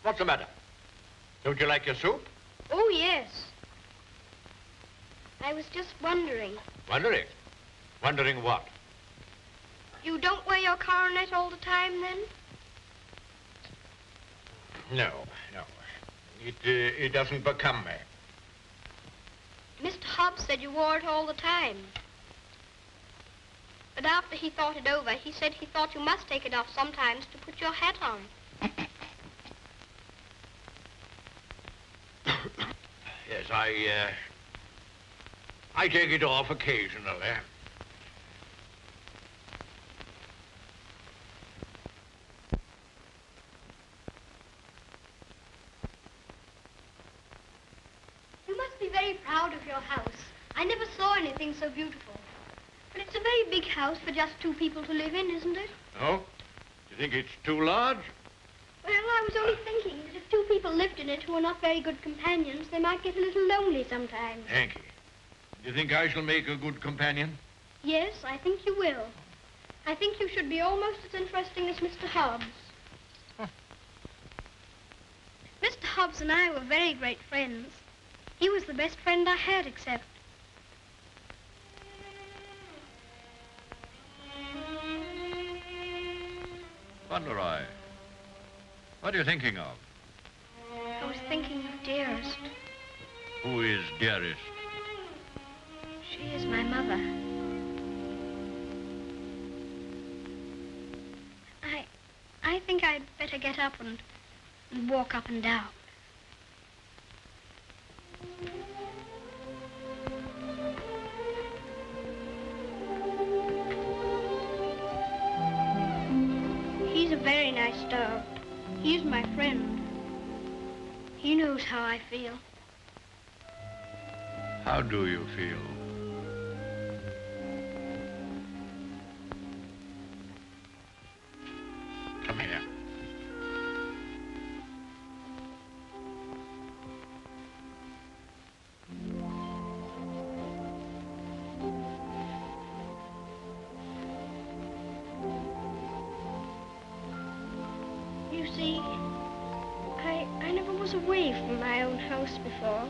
What's the matter? Don't you like your soup? Oh, yes. I was just wondering. Wondering? Wondering what? You don't wear your coronet all the time, then? No. It doesn't become me. Mr. Hobbs said you wore it all the time. But after he thought it over, he said he thought you must take it off sometimes to put your hat on. Yes, I take it off occasionally. You must be very proud of your house. I never saw anything so beautiful. But it's a very big house for just 2 people to live in, isn't it? Oh? You think it's too large? Well, I was only thinking that if 2 people lived in it who were not very good companions, they might get a little lonely sometimes. Hanky, do you think I shall make a good companion? Yes, I think you will. I think you should be almost as interesting as Mr. Hobbs. Huh. Mr. Hobbs and I were very great friends. He was the best friend I had, except... Fauntleroy, what are you thinking of? I was thinking of Dearest. Who is dearest? She is my mother. I think I'd better get up and walk up and down. very nice dog. He's my friend. He knows how I feel. How do you feel? Come here. You see, I never was away from my own house before.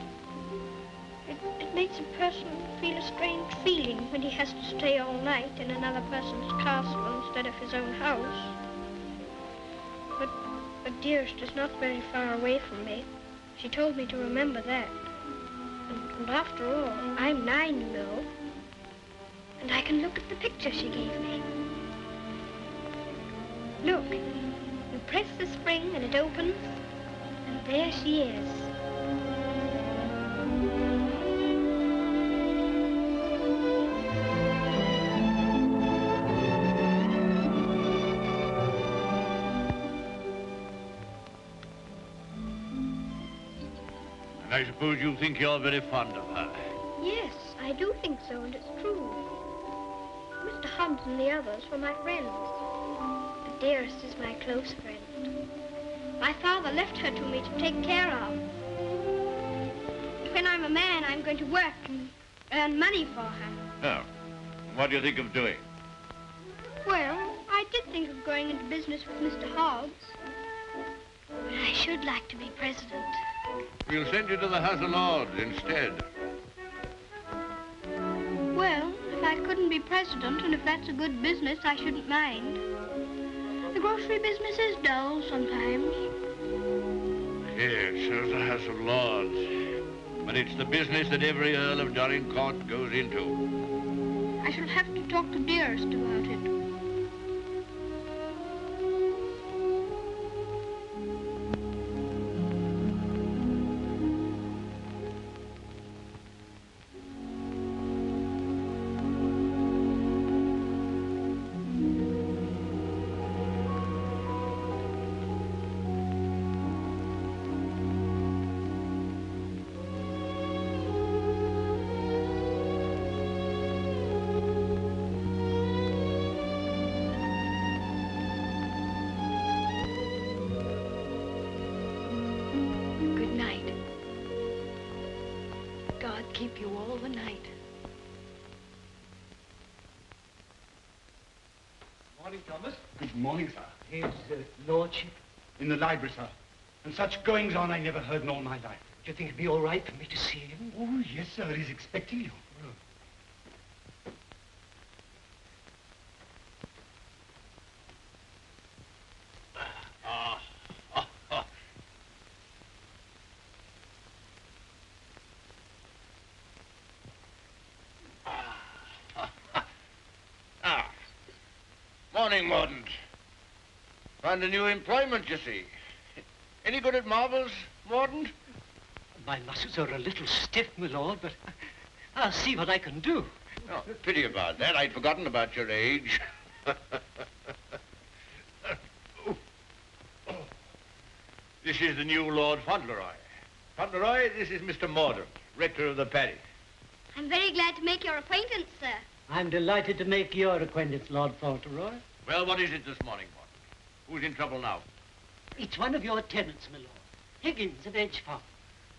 It makes a person feel a strange feeling when he has to stay all night in another person's castle instead of his own house. But Dearest is not very far away from me. She told me to remember that. And after all, I'm 9, you know. And I can look at the picture she gave me. Look, you press the spring and it opens, and there she is. And I suppose you think you're very fond of her. Yes, I do think so, and it's true. Mr. Hobbs and the others were my friends. But Dearest is my close friend. My father left her to me to take care of. When I'm a man, I'm going to work and earn money for her. Oh, what do you think of doing? Well, I did think of going into business with Mr. Hobbs. But I should like to be president. We'll send you to the House of Lords instead. Well, if I couldn't be president, and if that's a good business, I shouldn't mind. The grocery business is dull sometimes. Yes, so's the House of Lords. But it's the business that every Earl of Dorincourt goes into. I shall have to talk to Dearest about it. Good night. God keep you all the night. Morning, Thomas. Good morning, sir. His lordship. In the library, sir. And such goings on I never heard in all my life. Do you think it'd be all right for me to see him? Oh, yes, sir. He's expecting you. Morning, Mordaunt. Found a new employment, you see. Any good at marbles, Mordaunt? My muscles are a little stiff, my lord, but I'll see what I can do. Oh, pity about that. I'd forgotten about your age. This is the new Lord Fauntleroy. Fauntleroy, this is Mr. Mordaunt, rector of the parish. I'm very glad to make your acquaintance, sir. I'm delighted to make your acquaintance, Lord Fauntleroy. Well, what is it this morning, Mordaunt? Who's in trouble now? It's one of your tenants, my lord. Higgins of Edge Farm.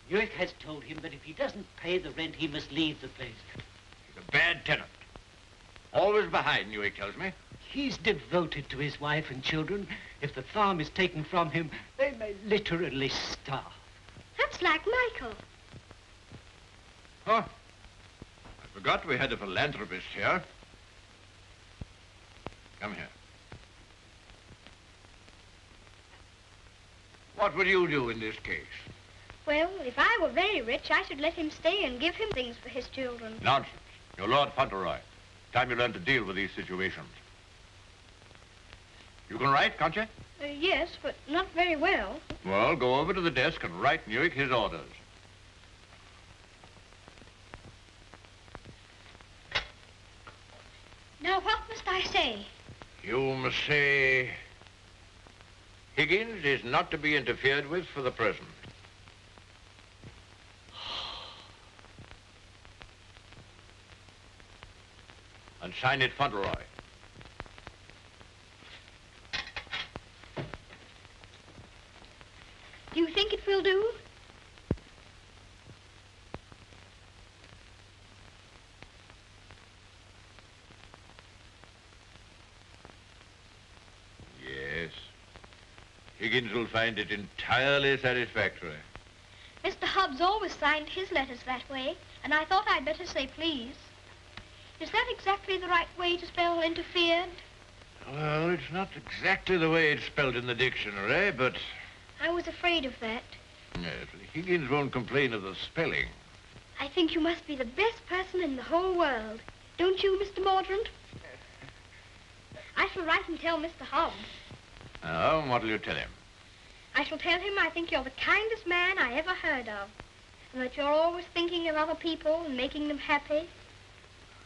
York has told him that if he doesn't pay the rent, he must leave the place. He's a bad tenant. Always behind, Newick tells me. He's devoted to his wife and children. If the farm is taken from him, they may literally starve. That's like Michael. Huh? I forgot we had a philanthropist here. Come here. What would you do in this case? Well, if I were very rich, I should let him stay and give him things for his children. Nonsense. You're Lord Fauntleroy. Time you learn to deal with these situations. You can write, can't you? Yes, but not very well. Well, go over to the desk and write Newick his orders. Now, what must I say? You must say, Higgins is not to be interfered with for the present. And sign it Fauntleroy. Do you think it will do? Yes. Higgins will find it entirely satisfactory. Mr. Hobbs always signed his letters that way, and I thought I'd better say please. Is that exactly the right way to spell interfered? Well, it's not exactly the way it's spelled in the dictionary, but... I was afraid of that. Yes, Higgins won't complain of the spelling. I think you must be the best person in the whole world. Don't you, Mr. Mordaunt? I shall write and tell Mr. Hobbs. Oh, and what'll you tell him? I shall tell him I think you're the kindest man I ever heard of, and that you're always thinking of other people and making them happy,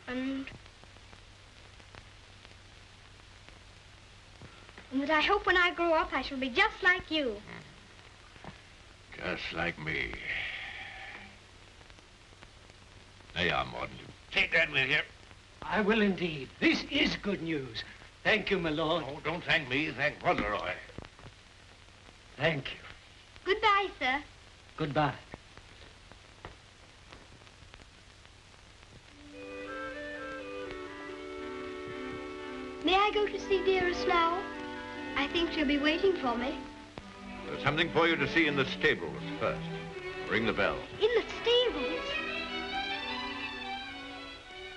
and that I hope when I grow up I shall be just like you. Just like me. There you are, Morden. Take that with you. I will indeed. This is good news. Thank you, my lord. Oh, don't thank me. Thank Fauntleroy. Thank you. Goodbye, sir. Goodbye. May I go to see Dearest now? I think she'll be waiting for me. There's something for you to see in the stables first. Ring the bell. In the stables?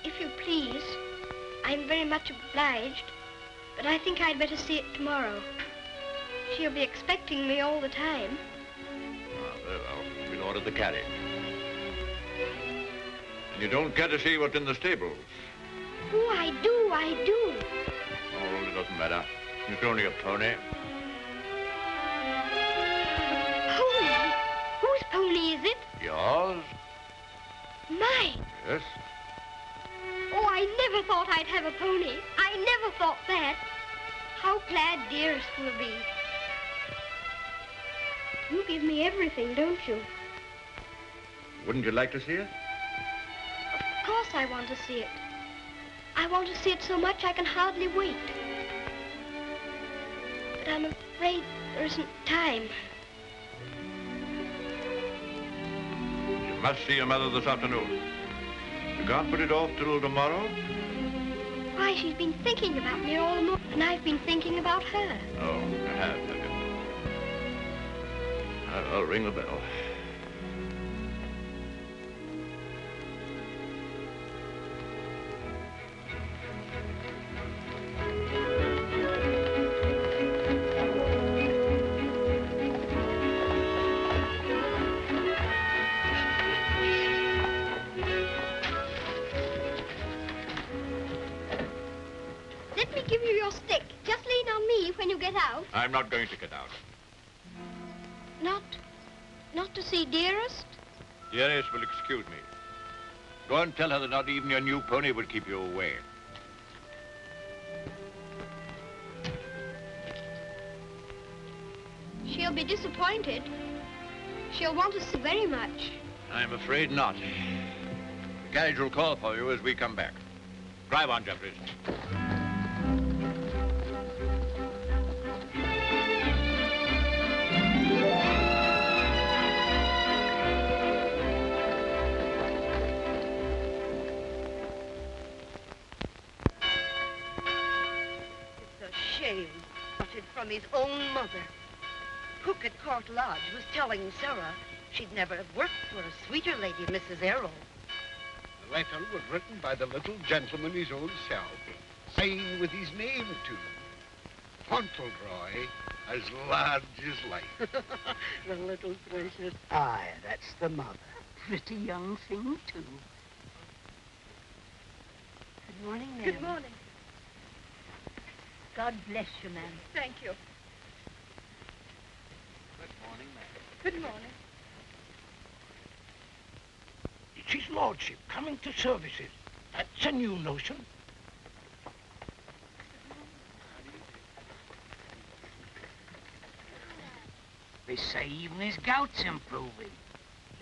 If you please, I'm very much obliged, but I think I'd better see it tomorrow. She'll be expecting me all the time. Ah, very well. We'll order the carriage. And you don't care to see what's in the stables? Oh, I do, I do. Oh, it doesn't matter. It's only a pony. Pony? Whose pony is it? Yours? Mine. Yes. Oh, I never thought I'd have a pony. I never thought that. How glad Dearest will be. You give me everything, don't you? Wouldn't you like to see it? Of course I want to see it. I want to see it so much I can hardly wait. But I'm afraid there isn't time. You must see your mother this afternoon. You can't put it off till tomorrow? Why, she's been thinking about me all the morning, and I've been thinking about her. Oh, you have you? I'll ring the bell. Let me give you your stick. Just lean on me when you get out. I'm not going to get out. Not to see Dearest? Dearest will excuse me. Go and tell her that not even your new pony would keep you away. She'll be disappointed. She'll want to see very much. I'm afraid not. The carriage will call for you as we come back. Drive on, Jeffries. Shame, wanted from his own mother. Cook at Court Lodge was telling Sarah she'd never have worked for a sweeter lady, Mrs. Errol. The letter was written by the little gentleman his own self, signed with his name too. Fauntleroy, as large as life. The little precious. Aye, that's the mother. Pretty young thing, too. Good morning, ma'am. Good morning. God bless you, ma'am. Thank you. Good morning, ma'am. Good morning. It's his lordship coming to services. That's a new notion. say even his gout's improving.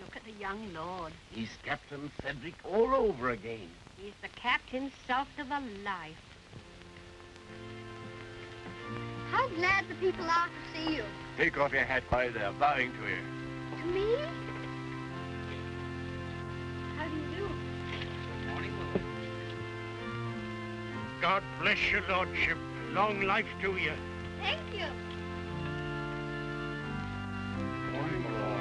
Look at the young lord. He's Captain Cedric all over again. He's the captain's salt of a life. How glad the people are to see you. Take off your hat while they're bowing to you. To me? How do you do? God bless your lordship. Long life to you. Thank you. Morning, my lord.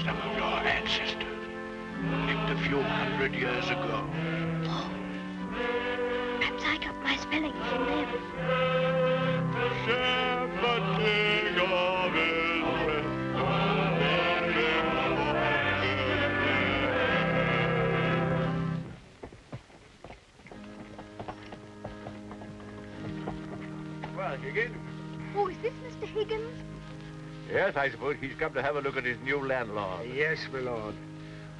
Some of your ancestors lived a few hundred years ago. Oh. Perhaps I got my spelling from them. Well, Higgins? Oh, is this Mr. Higgins? Yes, I suppose he's come to have a look at his new landlord. Yes, my lord.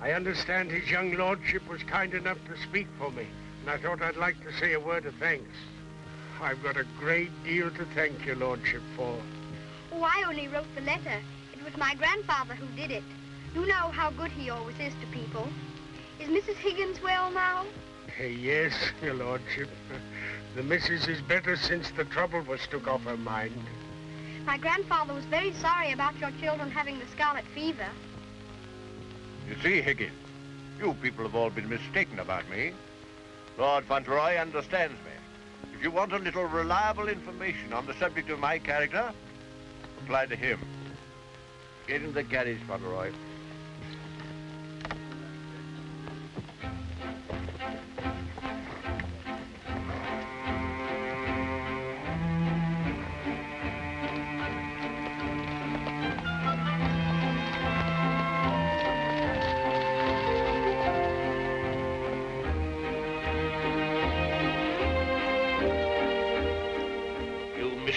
I understand his young lordship was kind enough to speak for me, and I thought I'd like to say a word of thanks. I've got a great deal to thank your lordship for. Oh, I only wrote the letter. It was my grandfather who did it. You know how good he always is to people. Is Mrs. Higgins well now? Yes, your lordship. The missus is better since the trouble was took off her mind. My grandfather was very sorry about your children having the scarlet fever. You see, Higgins, you people have all been mistaken about me. Lord Fauntleroy understands me. If you want a little reliable information on the subject of my character, apply to him. Get in the carriage, Fauntleroy.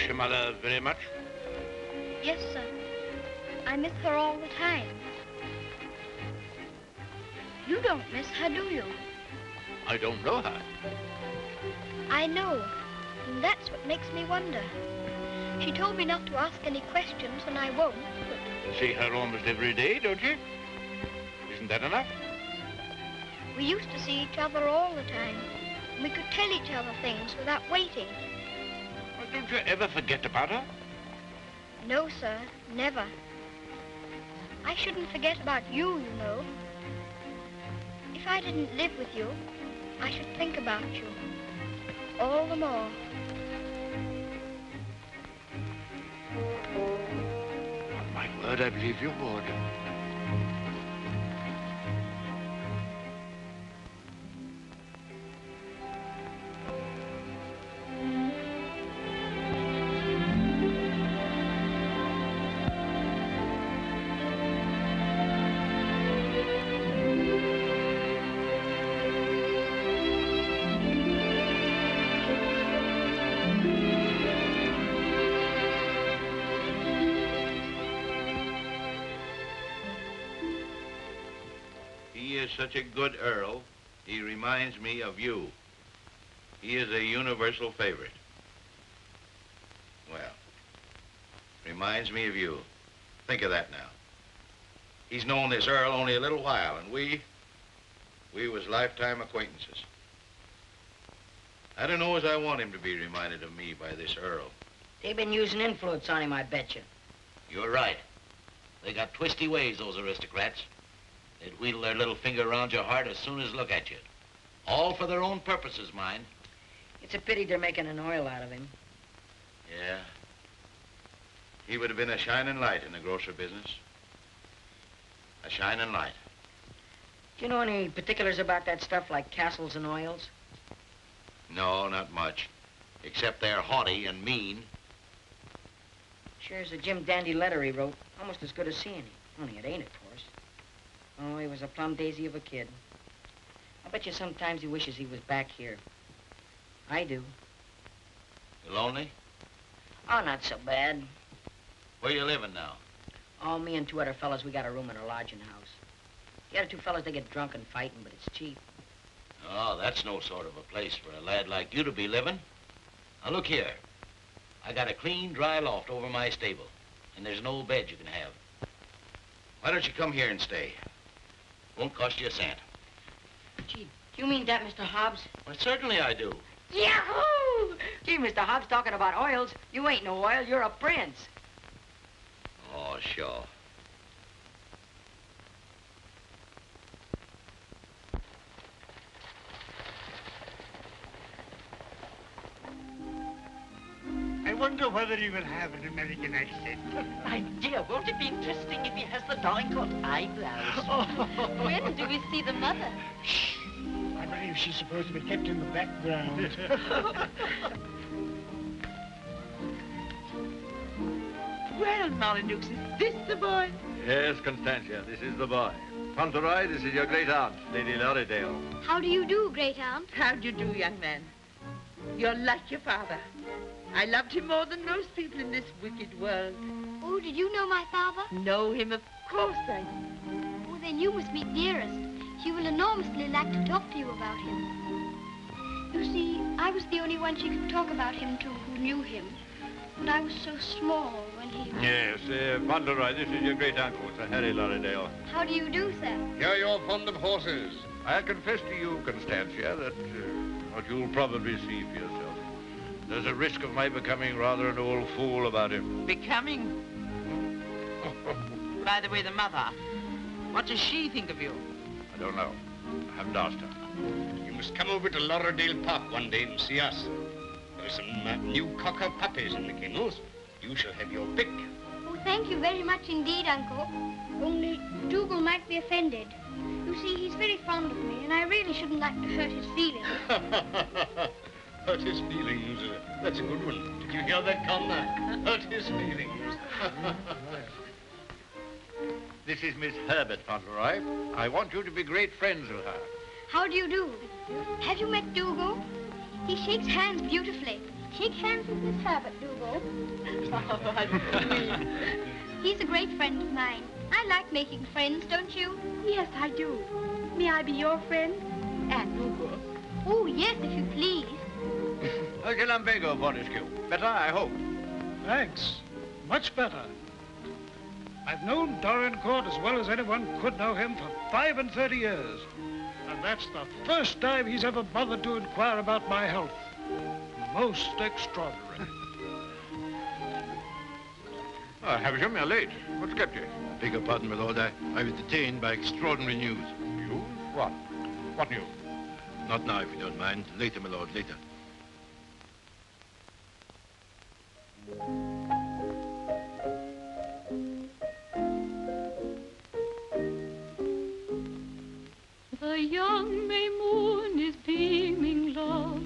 Your mother very much? Yes, sir. I miss her all the time. You don't miss her, do you? I don't know her. I know, and that's what makes me wonder. She told me not to ask any questions, and I won't, but... See her almost every day, don't you? Isn't that enough? We used to see each other all the time. And we could tell each other things without waiting. Well, don't you ever forget about her? No, sir, never. I shouldn't forget about you, you know. If I didn't live with you, I should think about you. All the more. On my word, I believe you would. is such a good Earl, he reminds me of you. He is a universal favorite. Well, reminds me of you. Think of that now. He's known this Earl only a little while, and we was lifetime acquaintances. I don't know as I want him to be reminded of me by this Earl. They've been using influence on him, I bet you. You're right. They got twisty ways, those aristocrats. They'd wheedle their little finger around your heart as soon as look at you. All for their own purposes, mind. It's a pity they're making an oil out of him. Yeah. He would have been a shining light in the grocery business. A shining light. Do you know any particulars about that stuff, like castles and oils? No, not much. Except they're haughty and mean. Sure as a Jim Dandy letter he wrote. Almost as good as seeing him. Only it ain't, of course. Oh, he was a plum daisy of a kid. I bet you sometimes he wishes he was back here. I do. You lonely? Oh, not so bad. Where you living now? Oh, me and two other fellas, we got a room in a lodging house. The other two fellas, they get drunk and fighting, but it's cheap. Oh, that's no sort of a place for a lad like you to be living. Now, look here. I got a clean, dry loft over my stable, and there's an old bed you can have. Why don't you come here and stay? Won't cost you a cent. Gee, do you mean that, Mr. Hobbs? Well, certainly I do. Yahoo! Gee, Mr. Hobbs, talking about oils, you ain't no oil, you're a prince. Oh, sure. I wonder whether he will have an American accent. My dear, won't it be interesting if he has the Dorincourt eyebrows? When do we see the mother? Shh. I believe she's supposed to be kept in the background. Well, Molyneux, is this the boy? Yes, Constantia, this is the boy. Fauntleroy, this is your great aunt, Lady Lorridale. How do you do, great aunt? How do you do, young man? You're like your father. I loved him more than most people in this wicked world. Oh, did you know my father? Know him? Of course I do. Oh, then you must meet Dearest. She will enormously like to talk to you about him. You see, I was the only one she could talk about him to who knew him. And I was so small when he... Yes, Fauntleroy, this is your great uncle, Sir Harry Lorridale. How do you do, sir? Here you're fond of horses. I'll confess to you, Constantia, that what you'll probably see for yourself. There's a risk of my becoming rather an old fool about him. Becoming? By the way, the mother, what does she think of you? I don't know. I haven't asked her. You must come over to Lorridale Park one day and see us. There's some new cocker puppies in the kennels. You shall have your pick. Oh, thank you very much indeed, Uncle. Only Dougal might be offended. You see, he's very fond of me, and I really shouldn't like to hurt his feelings. Hurt his feelings. That's a good one. Did you hear that, Connor? Hurt his feelings. This is Miss Herbert, Fauntleroy. I want you to be great friends with her. How do you do? Have you met Dougal? He shakes hands beautifully. Shake hands with Miss Herbert, Dougal. He's a great friend of mine. I like making friends, don't you? Yes, I do. May I be your friend? And Dougal. Oh, yes, if you please. Okay, Lumbago, Fortescue. Better, I hope. Thanks. Much better. I've known Dorincourt as well as anyone could know him for 35 years. And that's the first time he's ever bothered to inquire about my health. Most extraordinary. Havisham, you're late. What's kept you? Beg your pardon, my lord. I was detained by extraordinary news. News? What? What news? Not now, if you don't mind. Later, my lord, later. The young May moon is beaming, love.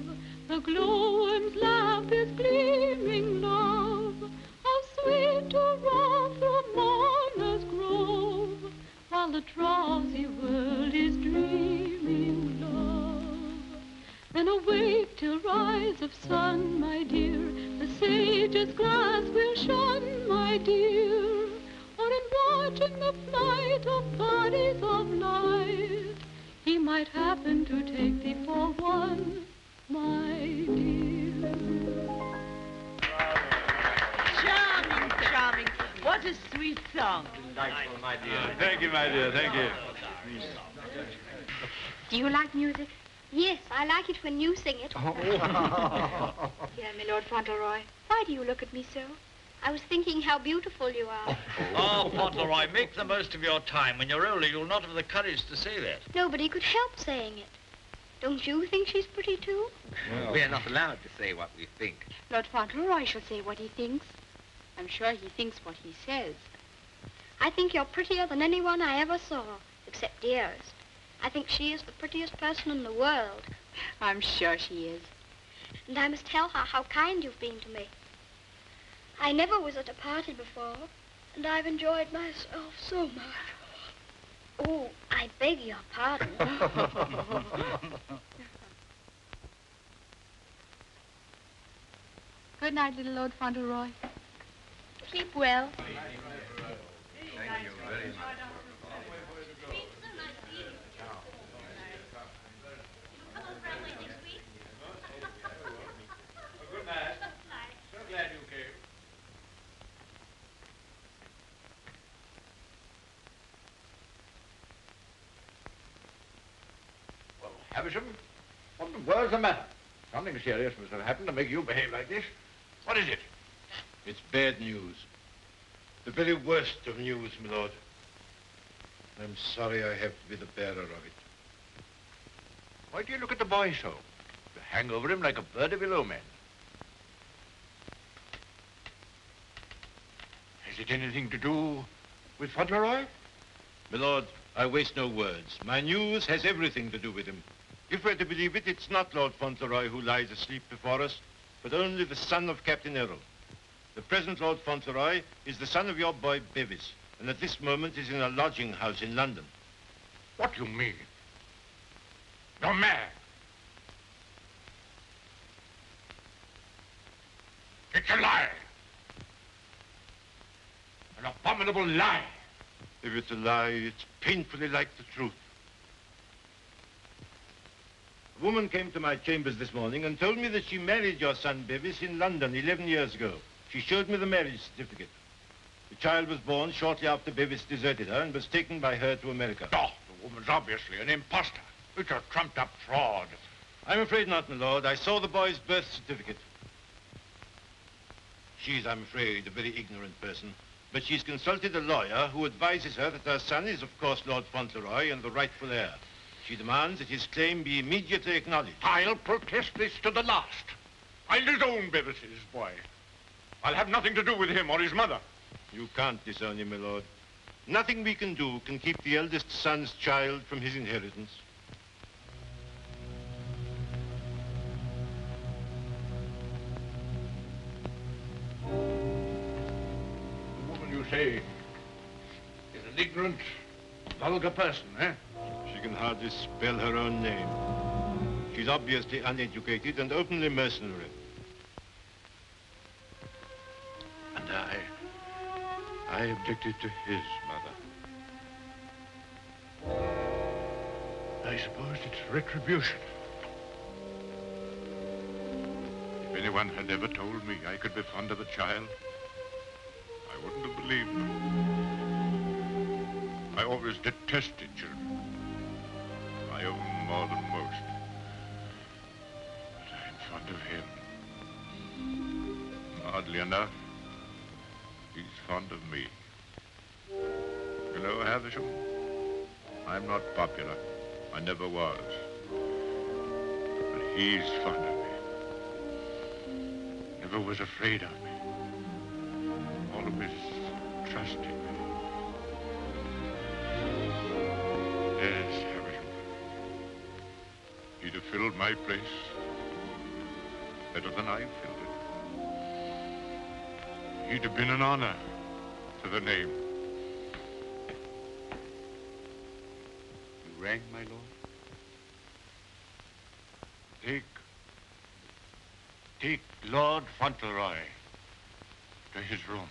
The glowworm's lamp is gleaming, love. How sweet to roam through Mona's grove, while the drowsy world is dreaming, love. Then awake till rise of sun, my dear. The sage's glass will shun, my dear. Or in watching the flight of bodies of light, he might happen to take thee for one, my dear. Charming, charming. What a sweet song. Delightful, my dear. Thank you, my dear, thank you. Do you like music? Yes, I like it when you sing it. Dear my Lord Fauntleroy, why do you look at me so? I was thinking how beautiful you are. Oh, Fauntleroy, make the most of your time. When you're older, you'll not have the courage to say that. Nobody could help saying it. Don't you think she's pretty, too? Well, we're not allowed to say what we think. Lord Fauntleroy shall say what he thinks. I'm sure he thinks what he says. I think you're prettier than anyone I ever saw, except Dearest. I think she is the prettiest person in the world. I'm sure she is. And I must tell her how kind you've been to me. I never was at a party before, and I've enjoyed myself so much. Oh, I beg your pardon. Good night, little Lord Fauntleroy. Keep well. Thank you very much. Good night. So glad you came. Well, Havisham, what the world's the matter? Something serious must have happened to make you behave like this. What is it? It's bad news. The very worst of news, my lord. I'm sorry I have to be the bearer of it. Why do you look at the boy so? You hang over him like a bird of ill omen. Has it anything to do with Fauntleroy? My lord, I waste no words. My news has everything to do with him. If we're to believe it, it's not Lord Fauntleroy who lies asleep before us, but only the son of Captain Errol. The present Lord Fauntleroy is the son of your boy Bevis, and at this moment is in a lodging house in London. What do you mean? You're mad. It's a lie. An abominable lie. If it's a lie, it's painfully like the truth. A woman came to my chambers this morning and told me that she married your son Bevis in London 11 years ago. She showed me the marriage certificate. The child was born shortly after Bevis deserted her and was taken by her to America. Oh, the woman's obviously an imposter. It's a trumped-up fraud. I'm afraid not, my lord. I saw the boy's birth certificate. She's, I'm afraid, a very ignorant person. But she's consulted a lawyer who advises her that her son is, of course, Lord Fauntleroy and the rightful heir. She demands that his claim be immediately acknowledged. I'll protest this to the last. I'll disown Bevis's boy. I'll have nothing to do with him or his mother. You can't disown him, my lord. Nothing we can do can keep the eldest son's child from his inheritance. The woman you say is an ignorant, vulgar person, eh? She can hardly spell her own name. She's obviously uneducated and openly mercenary. And I objected to his mother. I suppose it's retribution. If anyone had ever told me I could be fond of a child, I wouldn't have believed them. I always detested children. I owe them more than most. But I'm fond of him. Oddly enough, he's fond of me. You know, Havisham, I'm not popular. I never was. But he's fond of me. Never was afraid of me. Always trusted me. Yes, Havisham. He'd have filled my place better than I filled it. He'd have been an honor to the name. You rang, my lord? Take Lord Fauntleroy to his room.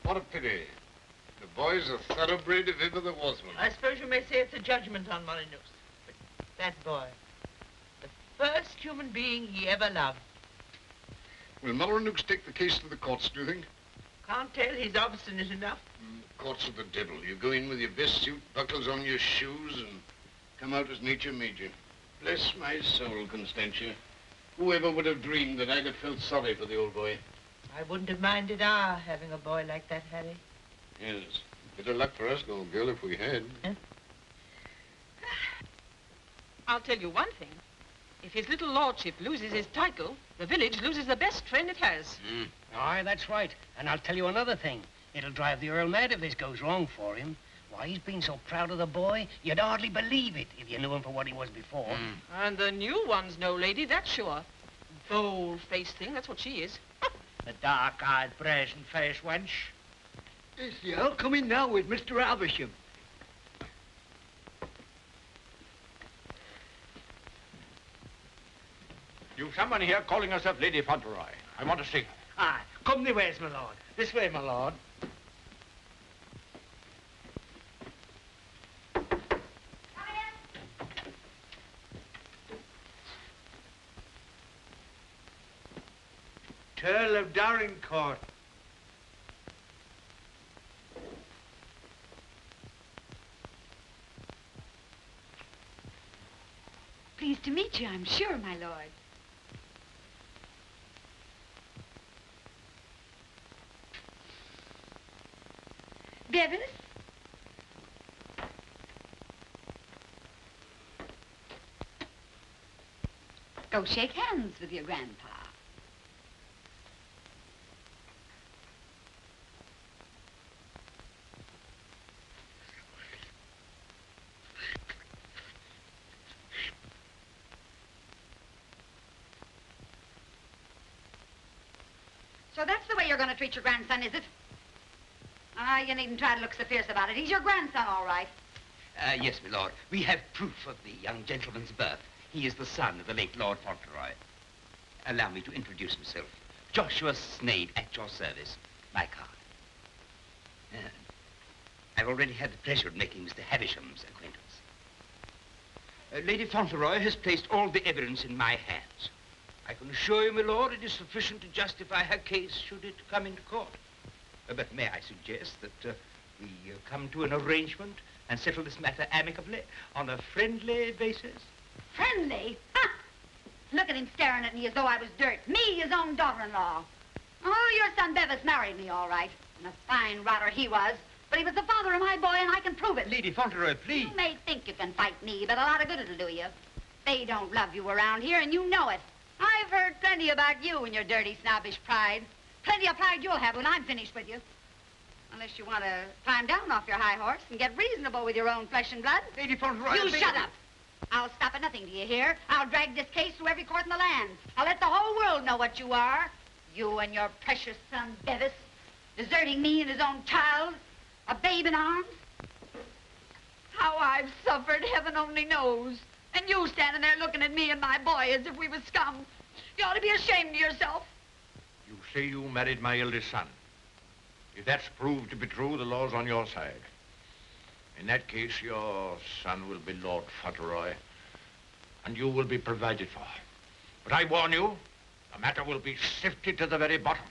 What a pity. The boy's a thoroughbred if ever there was one. I suppose you may say it's a judgment on Molyneux. But that boy, the first human being he ever loved. Will Molyneux take the case to the courts, do you think? Can't tell, he's obstinate enough. Courts of the devil. You go in with your best suit, buckles on your shoes, and come out as nature made you. Bless my soul, Constantia. Whoever would have dreamed that I'd have felt sorry for the old boy? I wouldn't have minded our having a boy like that, Harry. Yes. Bit of luck for us, old girl, if we had. I'll tell you one thing. If his little lordship loses his title, the village loses the best friend it has. Aye, that's right. And I'll tell you another thing. It'll drive the Earl mad if this goes wrong for him. Why, he's been so proud of the boy, you'd hardly believe it if you knew him for what he was before. And the new one's no lady, that's sure. Bold-faced thing, that's what she is. The dark-eyed, brazen-faced wench. Yes, the Earl come in now with Mr. Avisham. You've someone here calling herself Lady Fauntleroy. I want to see her. Aye, come the ways, my lord. This way, my lord. Earl of Dorincourt. Pleased to meet you, I'm sure, my lord. Bevis? Go shake hands with your grandpa. So that's the way you're going to treat your grandson, is it? Ah, you needn't try to look so fierce about it. He's your grandson, all right. Yes, my lord. We have proof of the young gentleman's birth. He is the son of the late Lord Fauntleroy. Allow me to introduce myself. Joshua Snade, at your service. My card. I've already had the pleasure of making Mr. Havisham's acquaintance. Lady Fauntleroy has placed all the evidence in my hands. I can assure you, my lord, it is sufficient to justify her case should it come into court. But may I suggest that we come to an arrangement and settle this matter amicably on a friendly basis? Friendly? Ha! Look at him staring at me as though I was dirt. Me, his own daughter-in-law. Oh, your son Bevis married me, all right. And a fine rotter he was. But he was the father of my boy, and I can prove it. Lady Fauntleroy, please. You may think you can fight me, but a lot of good it'll do you. They don't love you around here, and you know it. I've heard plenty about you and your dirty, snobbish pride. Plenty of pride you'll have when I'm finished with you. Unless you want to climb down off your high horse and get reasonable with your own flesh and blood. Lady Fauntleroy... You shut up. I'll stop at nothing, do you hear? I'll drag this case through every court in the land. I'll let the whole world know what you are. You and your precious son, Bevis, deserting me and his own child, a babe in arms. How I've suffered, heaven only knows. And you standing there looking at me and my boy as if we were scum. You ought to be ashamed of yourself. You say you married my eldest son. If that's proved to be true, the law's on your side. In that case, your son will be Lord Fauntleroy, and you will be provided for. But I warn you, the matter will be sifted to the very bottom.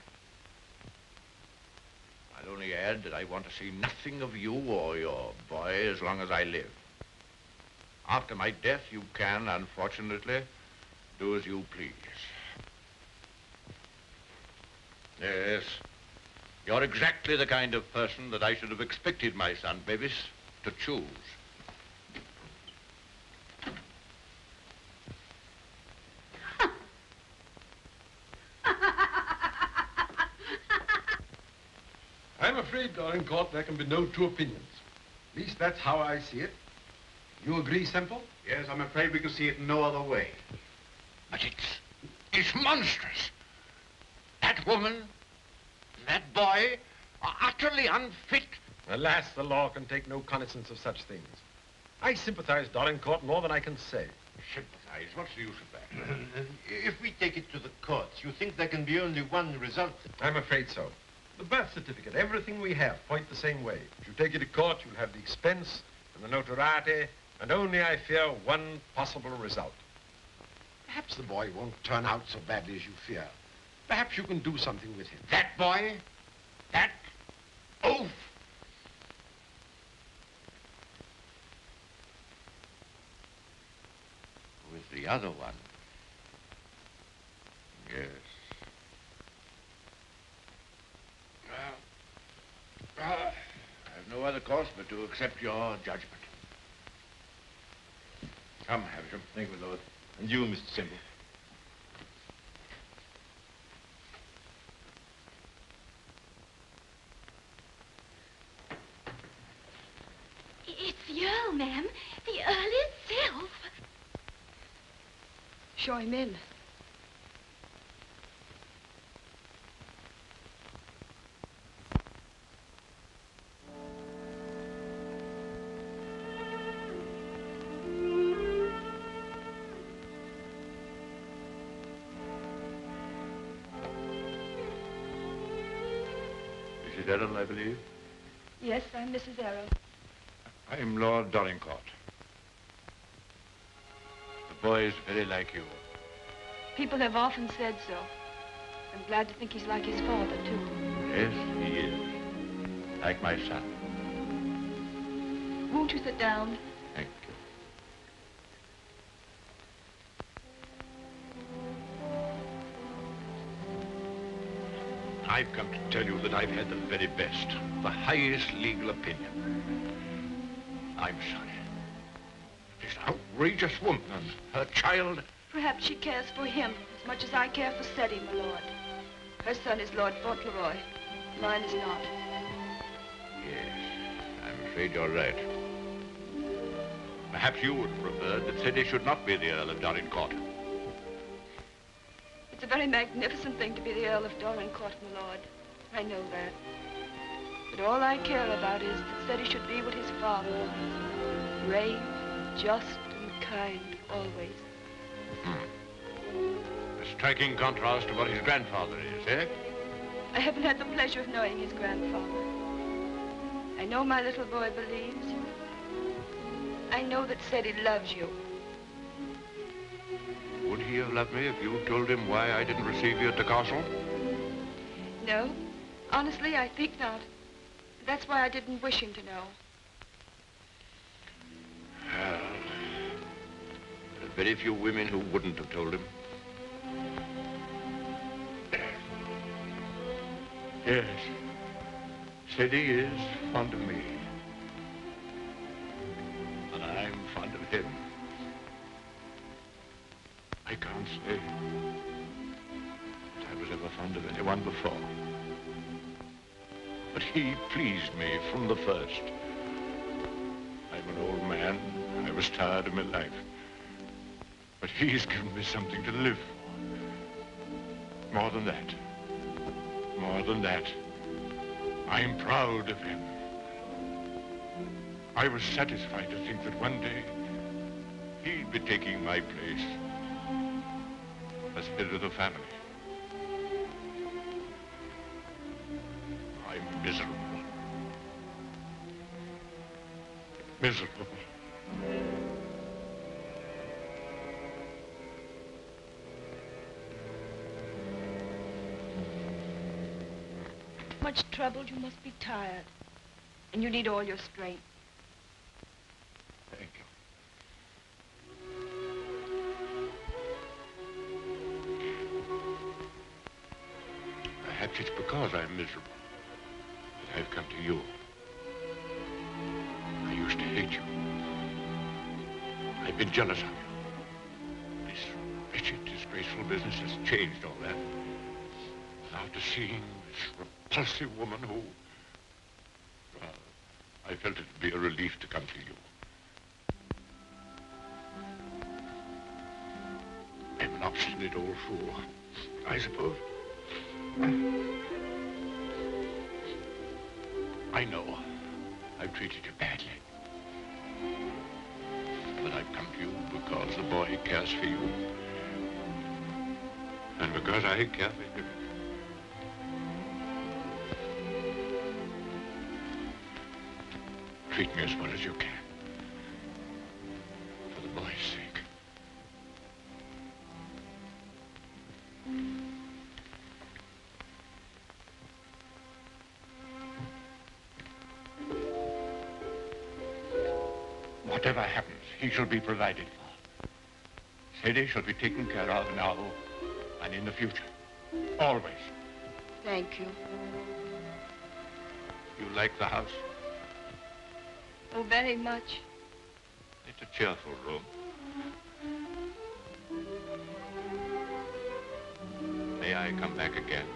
I'll only add that I want to see nothing of you or your boy as long as I live. After my death, you can, unfortunately, do as you please. Yes, you're exactly the kind of person that I should have expected my son, Bevis, to choose. I'm afraid, Dorincourt, there can be no two opinions. At least that's how I see it. You agree, Semple? Yes, I'm afraid we can see it no other way. But it's monstrous. That woman, that boy, are utterly unfit. Alas, the law can take no cognizance of such things. I sympathize, Dorincourt, more than I can say. Sympathize? What's the use of that? If we take it to the courts, you think there can be only one result? I'm afraid so. The birth certificate, everything we have, point the same way. If you take it to court, you'll have the expense and the notoriety, and only, I fear, one possible result. Perhaps the boy won't turn out so badly as you fear. Perhaps you can do something with him. That boy? That oaf? With the other one. Yes. I have no other course but to accept your judgment. Come, Havisham. Thank you, Lord. And you, Mr. Semple. It's the Earl, ma'am. The Earl himself. Show him in. Mrs. Errol, I believe. Yes, I'm Mrs. Errol. I'm Lord Dorincourt. The boy's very like you. People have often said so. I'm glad to think he's like his father, too. Yes, he is. Like my son. Won't you sit down? Thank you. I've come to tell you that I've had the very best, the highest legal opinion. I'm sorry. This outrageous woman and her child. Perhaps she cares for him as much as I care for Seti, my lord. Her son is Lord Fauntleroy. Mine is not. Yes, I'm afraid you're right. Perhaps you would have preferred that Seti should not be the Earl of Dorincourt. It's a very magnificent thing to be the Earl of Dorincourt, my lord. I know that. But all I care about is that Seti should be what his father was. Brave, just, and kind, always. A striking contrast to what his grandfather is, eh? I haven't had the pleasure of knowing his grandfather. I know my little boy believes you. I know that Seti loves you. Would he have loved me if you told him why I didn't receive you at the castle? No, honestly, I think not. That's why I didn't wish him to know. Well, there are very few women who wouldn't have told him. Yes, Seti is fond of me. And I'm fond of him. I can't say that I was ever fond of anyone before. But he pleased me from the first. I'm an old man. I was tired of my life. But he's given me something to live for. More than that. More than that. I'm proud of him. I was satisfied to think that one day he'd be taking my place as head of the family. I'm miserable. Miserable. Much troubled, you must be tired. And you need all your strength. Thank you. Perhaps it's because I'm miserable that I've come to you. I used to hate you. I've been jealous of you. This wretched, disgraceful business has changed all that. After seeing this repulsive woman who... Well, I felt it'd be a relief to come to you. I'm an obstinate old fool, I suppose. I know I've treated you badly. But I've come to you because the boy cares for you. And because I care for him. treat me as well as you can. For the boy's sake. Whatever happens, he shall be provided for. Sadie shall be taken care of now and in the future. Always. Thank you. You like the house? Oh, very much. It's a cheerful room. May I come back again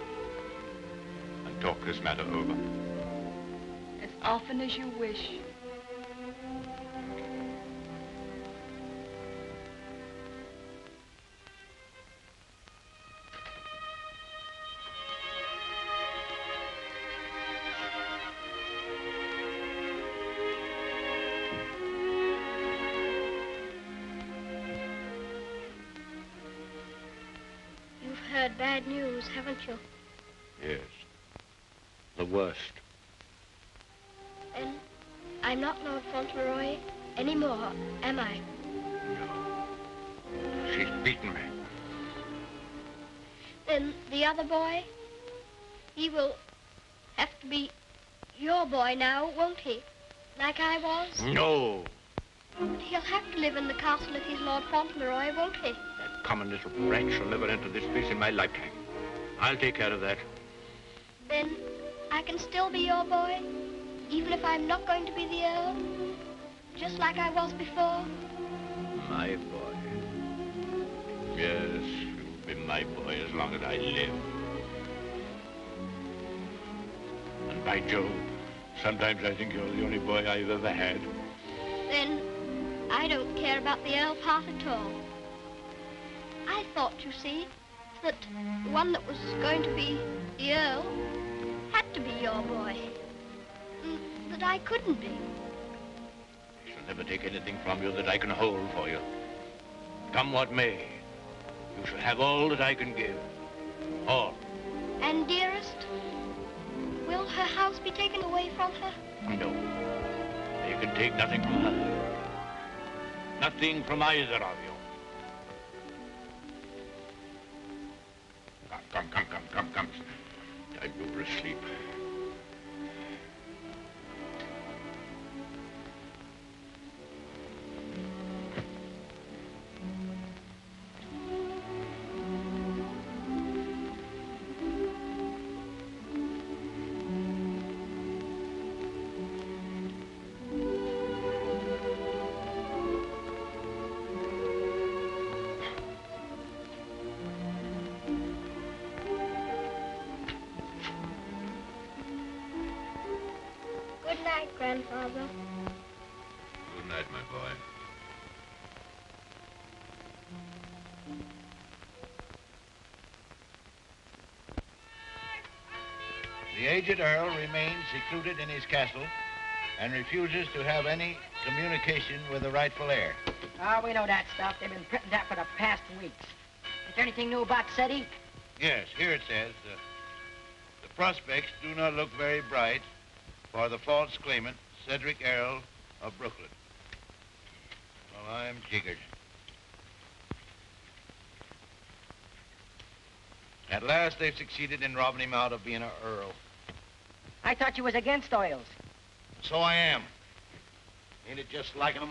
and talk this matter over? As often as you wish. Bad news, haven't you? Yes. The worst. And I'm not Lord Fauntleroy anymore, am I? She's beaten me. Then the other boy, he will have to be your boy now, won't he? Like I was? No. But he'll have to live in the castle if he's Lord Fauntleroy, won't he? Common little brat shall never enter this place in my lifetime. I'll take care of that. Then I can still be your boy, even if I'm not going to be the Earl, just like I was before. My boy. Yes, you'll be my boy as long as I live. And by Jove, sometimes I think you're the only boy I've ever had. Then I don't care about the Earl part at all. I thought, you see, that the one that was going to be the Earl had to be your boy. That I couldn't be. I shall never take anything from you that I can hold for you. Come what may, you shall have all that I can give. All. And dearest, will her house be taken away from her? No. You can take nothing from her. Nothing from either of you. Come. Time to go to sleep. Good night, Grandfather. Good night, my boy. The aged Earl remains secluded in his castle and refuses to have any communication with the rightful heir. Oh, we know that stuff. They've been printing that for the past weeks. Is there anything new about SETI? Yes, here it says, the prospects do not look very bright for the false claimant, Cedric Earl of Brooklyn. Well, I'm jiggered. At last, they've succeeded in robbing him out of being an earl. I thought you was against oils. So I am. Ain't it just like him?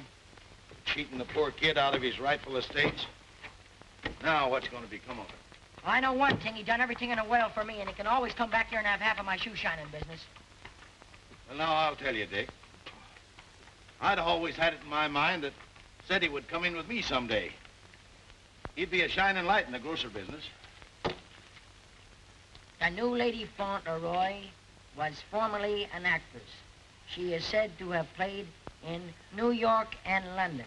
Cheating the poor kid out of his rightful estates? Now, what's going to become of it? I know one thing. He done everything in a well for me, and he can always come back here and have half of my shoe shining business. Well, now, I'll tell you, Dick. I'd always had it in my mind that SETI would come in with me someday. He'd be a shining light in the grocer business. The new Lady Fauntleroy was formerly an actress. She is said to have played in New York and London.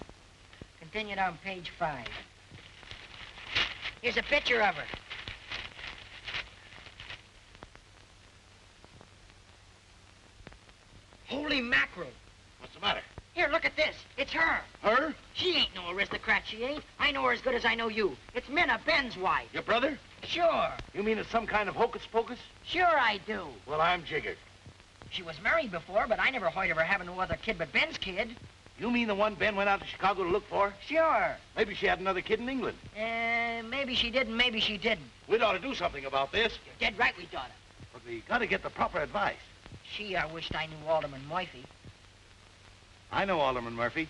Continued on page 5. Here's a picture of her. Holy mackerel. What's the matter? Here, look at this. It's her. Her? She ain't no aristocrat, she ain't. I know her as good as I know you. It's Minna, Ben's wife. Your brother? Sure. You mean it's some kind of hocus pocus? Sure I do. Well, I'm jiggered. She was married before, but I never heard of her having no other kid but Ben's kid. You mean the one Ben went out to Chicago to look for? Sure. Maybe she had another kid in England. Maybe she did and maybe she didn't. We'd ought to do something about this. You're dead right we oughta. But we got to get the proper advice. Gee, I wished I knew Alderman Murphy. I know Alderman Murphy.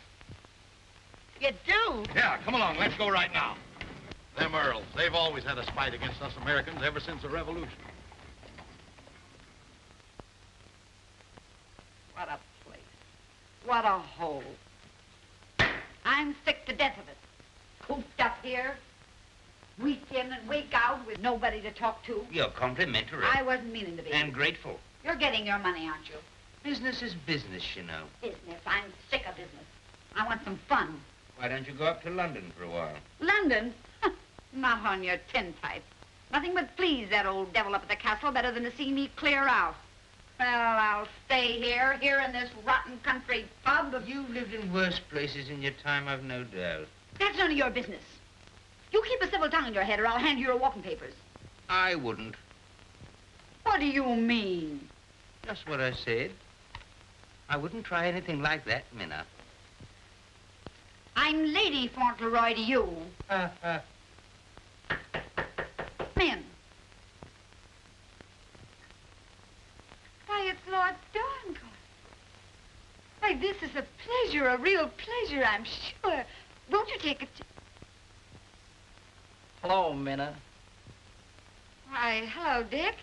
You do? Yeah, come along. Let's go right now. Them Earls, they've always had a spite against us Americans ever since the Revolution. What a place. What a hole. I'm sick to death of it. Cooped up here, week in and week out with nobody to talk to. You're complimentary. I wasn't meaning to be. And grateful. You're getting your money, aren't you? Business is business, you know. Business. I'm sick of business. I want some fun. Why don't you go up to London for a while? London? Not on your tintype. Nothing but please that old devil up at the castle better than to see me clear out. Well, I'll stay here in this rotten country pub. You've lived in worse places in your time, I've no doubt. That's none of your business. You keep a civil tongue in your head or I'll hand you your walking papers. I wouldn't. What do you mean? Just what I said. I wouldn't try anything like that, Minna. I'm Lady Fauntleroy to you. Men. Why, it's Lord Donegal. Why, this is a pleasure, a real pleasure, I'm sure. Won't you take a... Hello, Minna. Why, hello, Dick.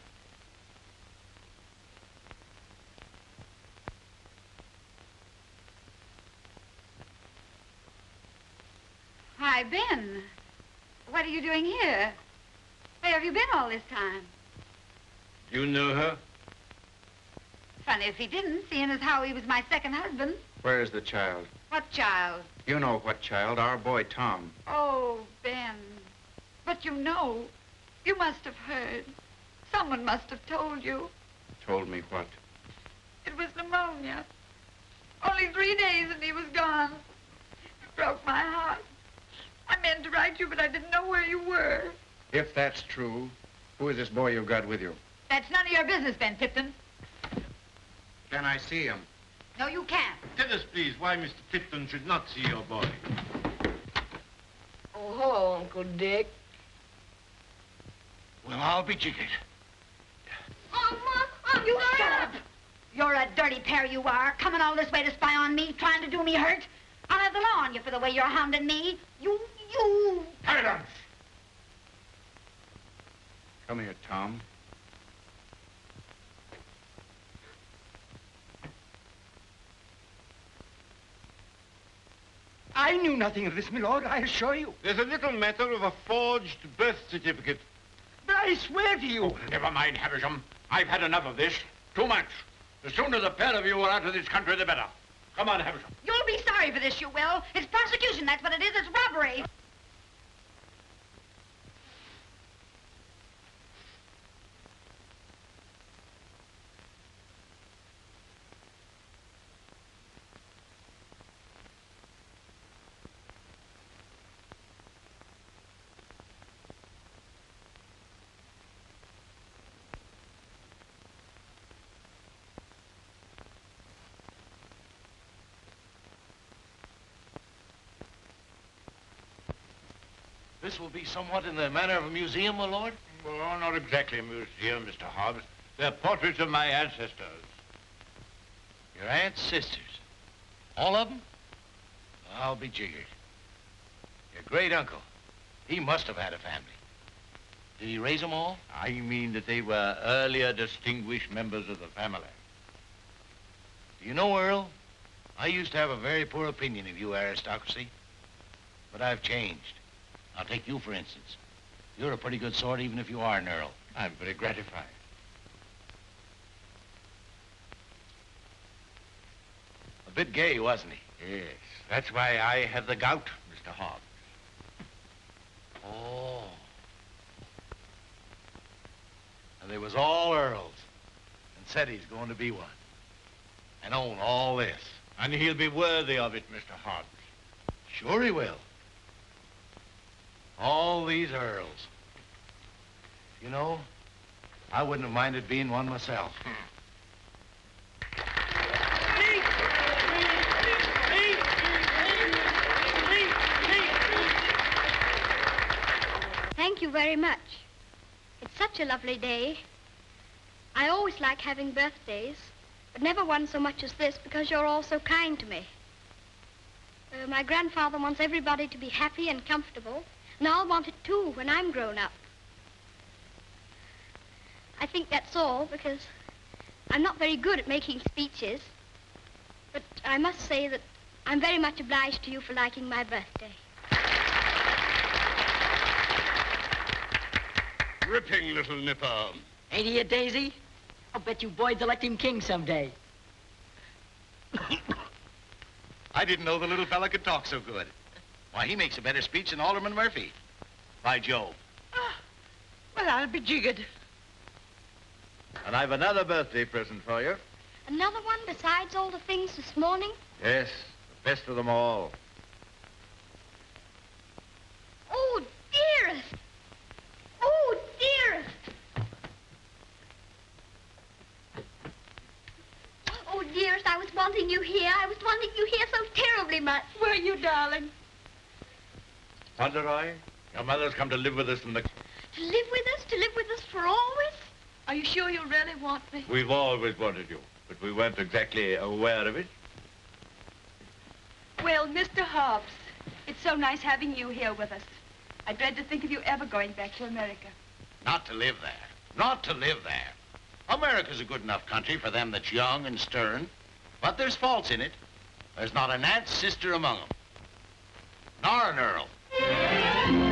Why, Ben. What are you doing here? Where have you been all this time? You know her? Funny if he didn't, seeing as how he was my second husband. Where's the child? What child? You know what child, our boy Tom. Oh, Ben. But you know, you must have heard. Someone must have told you. Told me what? It was pneumonia. Only 3 days and he was gone. It broke my heart. I meant to write you, but I didn't know where you were. If that's true, who is this boy you've got with you? That's none of your business, Ben Tipton. Can I see him? No, you can't. Tell us, please, why Mr. Tipton should not see your boy. Oh, hello, Uncle Dick. Well, I'll be jiggered. You shut up. You're a dirty pair, you are. Coming all this way to spy on me, trying to do me hurt. I'll have the law on you for the way you're hounding me. You... Silence! Come here, Tom. I knew nothing of this, my lord, I assure you. There's a little matter of a forged birth certificate. But I swear to you... Oh, never mind, Havisham. I've had enough of this. Too much. The sooner the pair of you are out of this country, the better. Come on, Havisham. You'll be sorry for this, you will. It's prosecution, that's what it is. It's robbery. This will be somewhat in the manner of a museum, my lord? Well, not exactly a museum, Mr. Hobbs. They're portraits of my ancestors. Your aunt's sisters? All of them? I'll be jiggered. Your great-uncle, he must have had a family. Did he raise them all? I mean that they were earlier distinguished members of the family. Do you know, Earl, I used to have a very poor opinion of you aristocracy, but I've changed. I'll take you, for instance. You're a pretty good sort, even if you are an earl. I'm very gratified. A bit gay, wasn't he? Yes, that's why I have the gout, Mr. Hobbs. Oh. And they was all earls, and said he's going to be one, and own all this. And he'll be worthy of it, Mr. Hobbs. Sure he will. All these earls. You know, I wouldn't have minded being one myself. very much. It's such a lovely day. I always like having birthdays, but never one so much as this because you're all so kind to me. My grandfather wants everybody to be happy and comfortable, and I'll want it too when I'm grown up. I think that's all because I'm not very good at making speeches, but I must say that I'm very much obliged to you for liking my birthday. Ripping little nipper. Ain't he a daisy? I'll bet you Boyd's elect him king someday. I didn't know the little fella could talk so good. Why, he makes a better speech than Alderman Murphy. By Jove. Well, I'll be jiggered. And I've another birthday present for you. Another one besides all the things this morning? Yes, the best of them all. Oh, dearest! Oh, dearest! Oh, dearest, I was wanting you here. I was wanting you here so terribly much. Were you, darling? Fauntleroy, your mother's come to live with us in the... To live with us? To live with us for always? Are you sure you really want me? We've always wanted you, but we weren't exactly aware of it. Well, Mr. Hobbs, it's so nice having you here with us. I dread to think of you ever going back to America. Not to live there. Not to live there. America's a good enough country for them that's young and stern, but there's faults in it. There's not an aunt's sister among them. Nor an earl.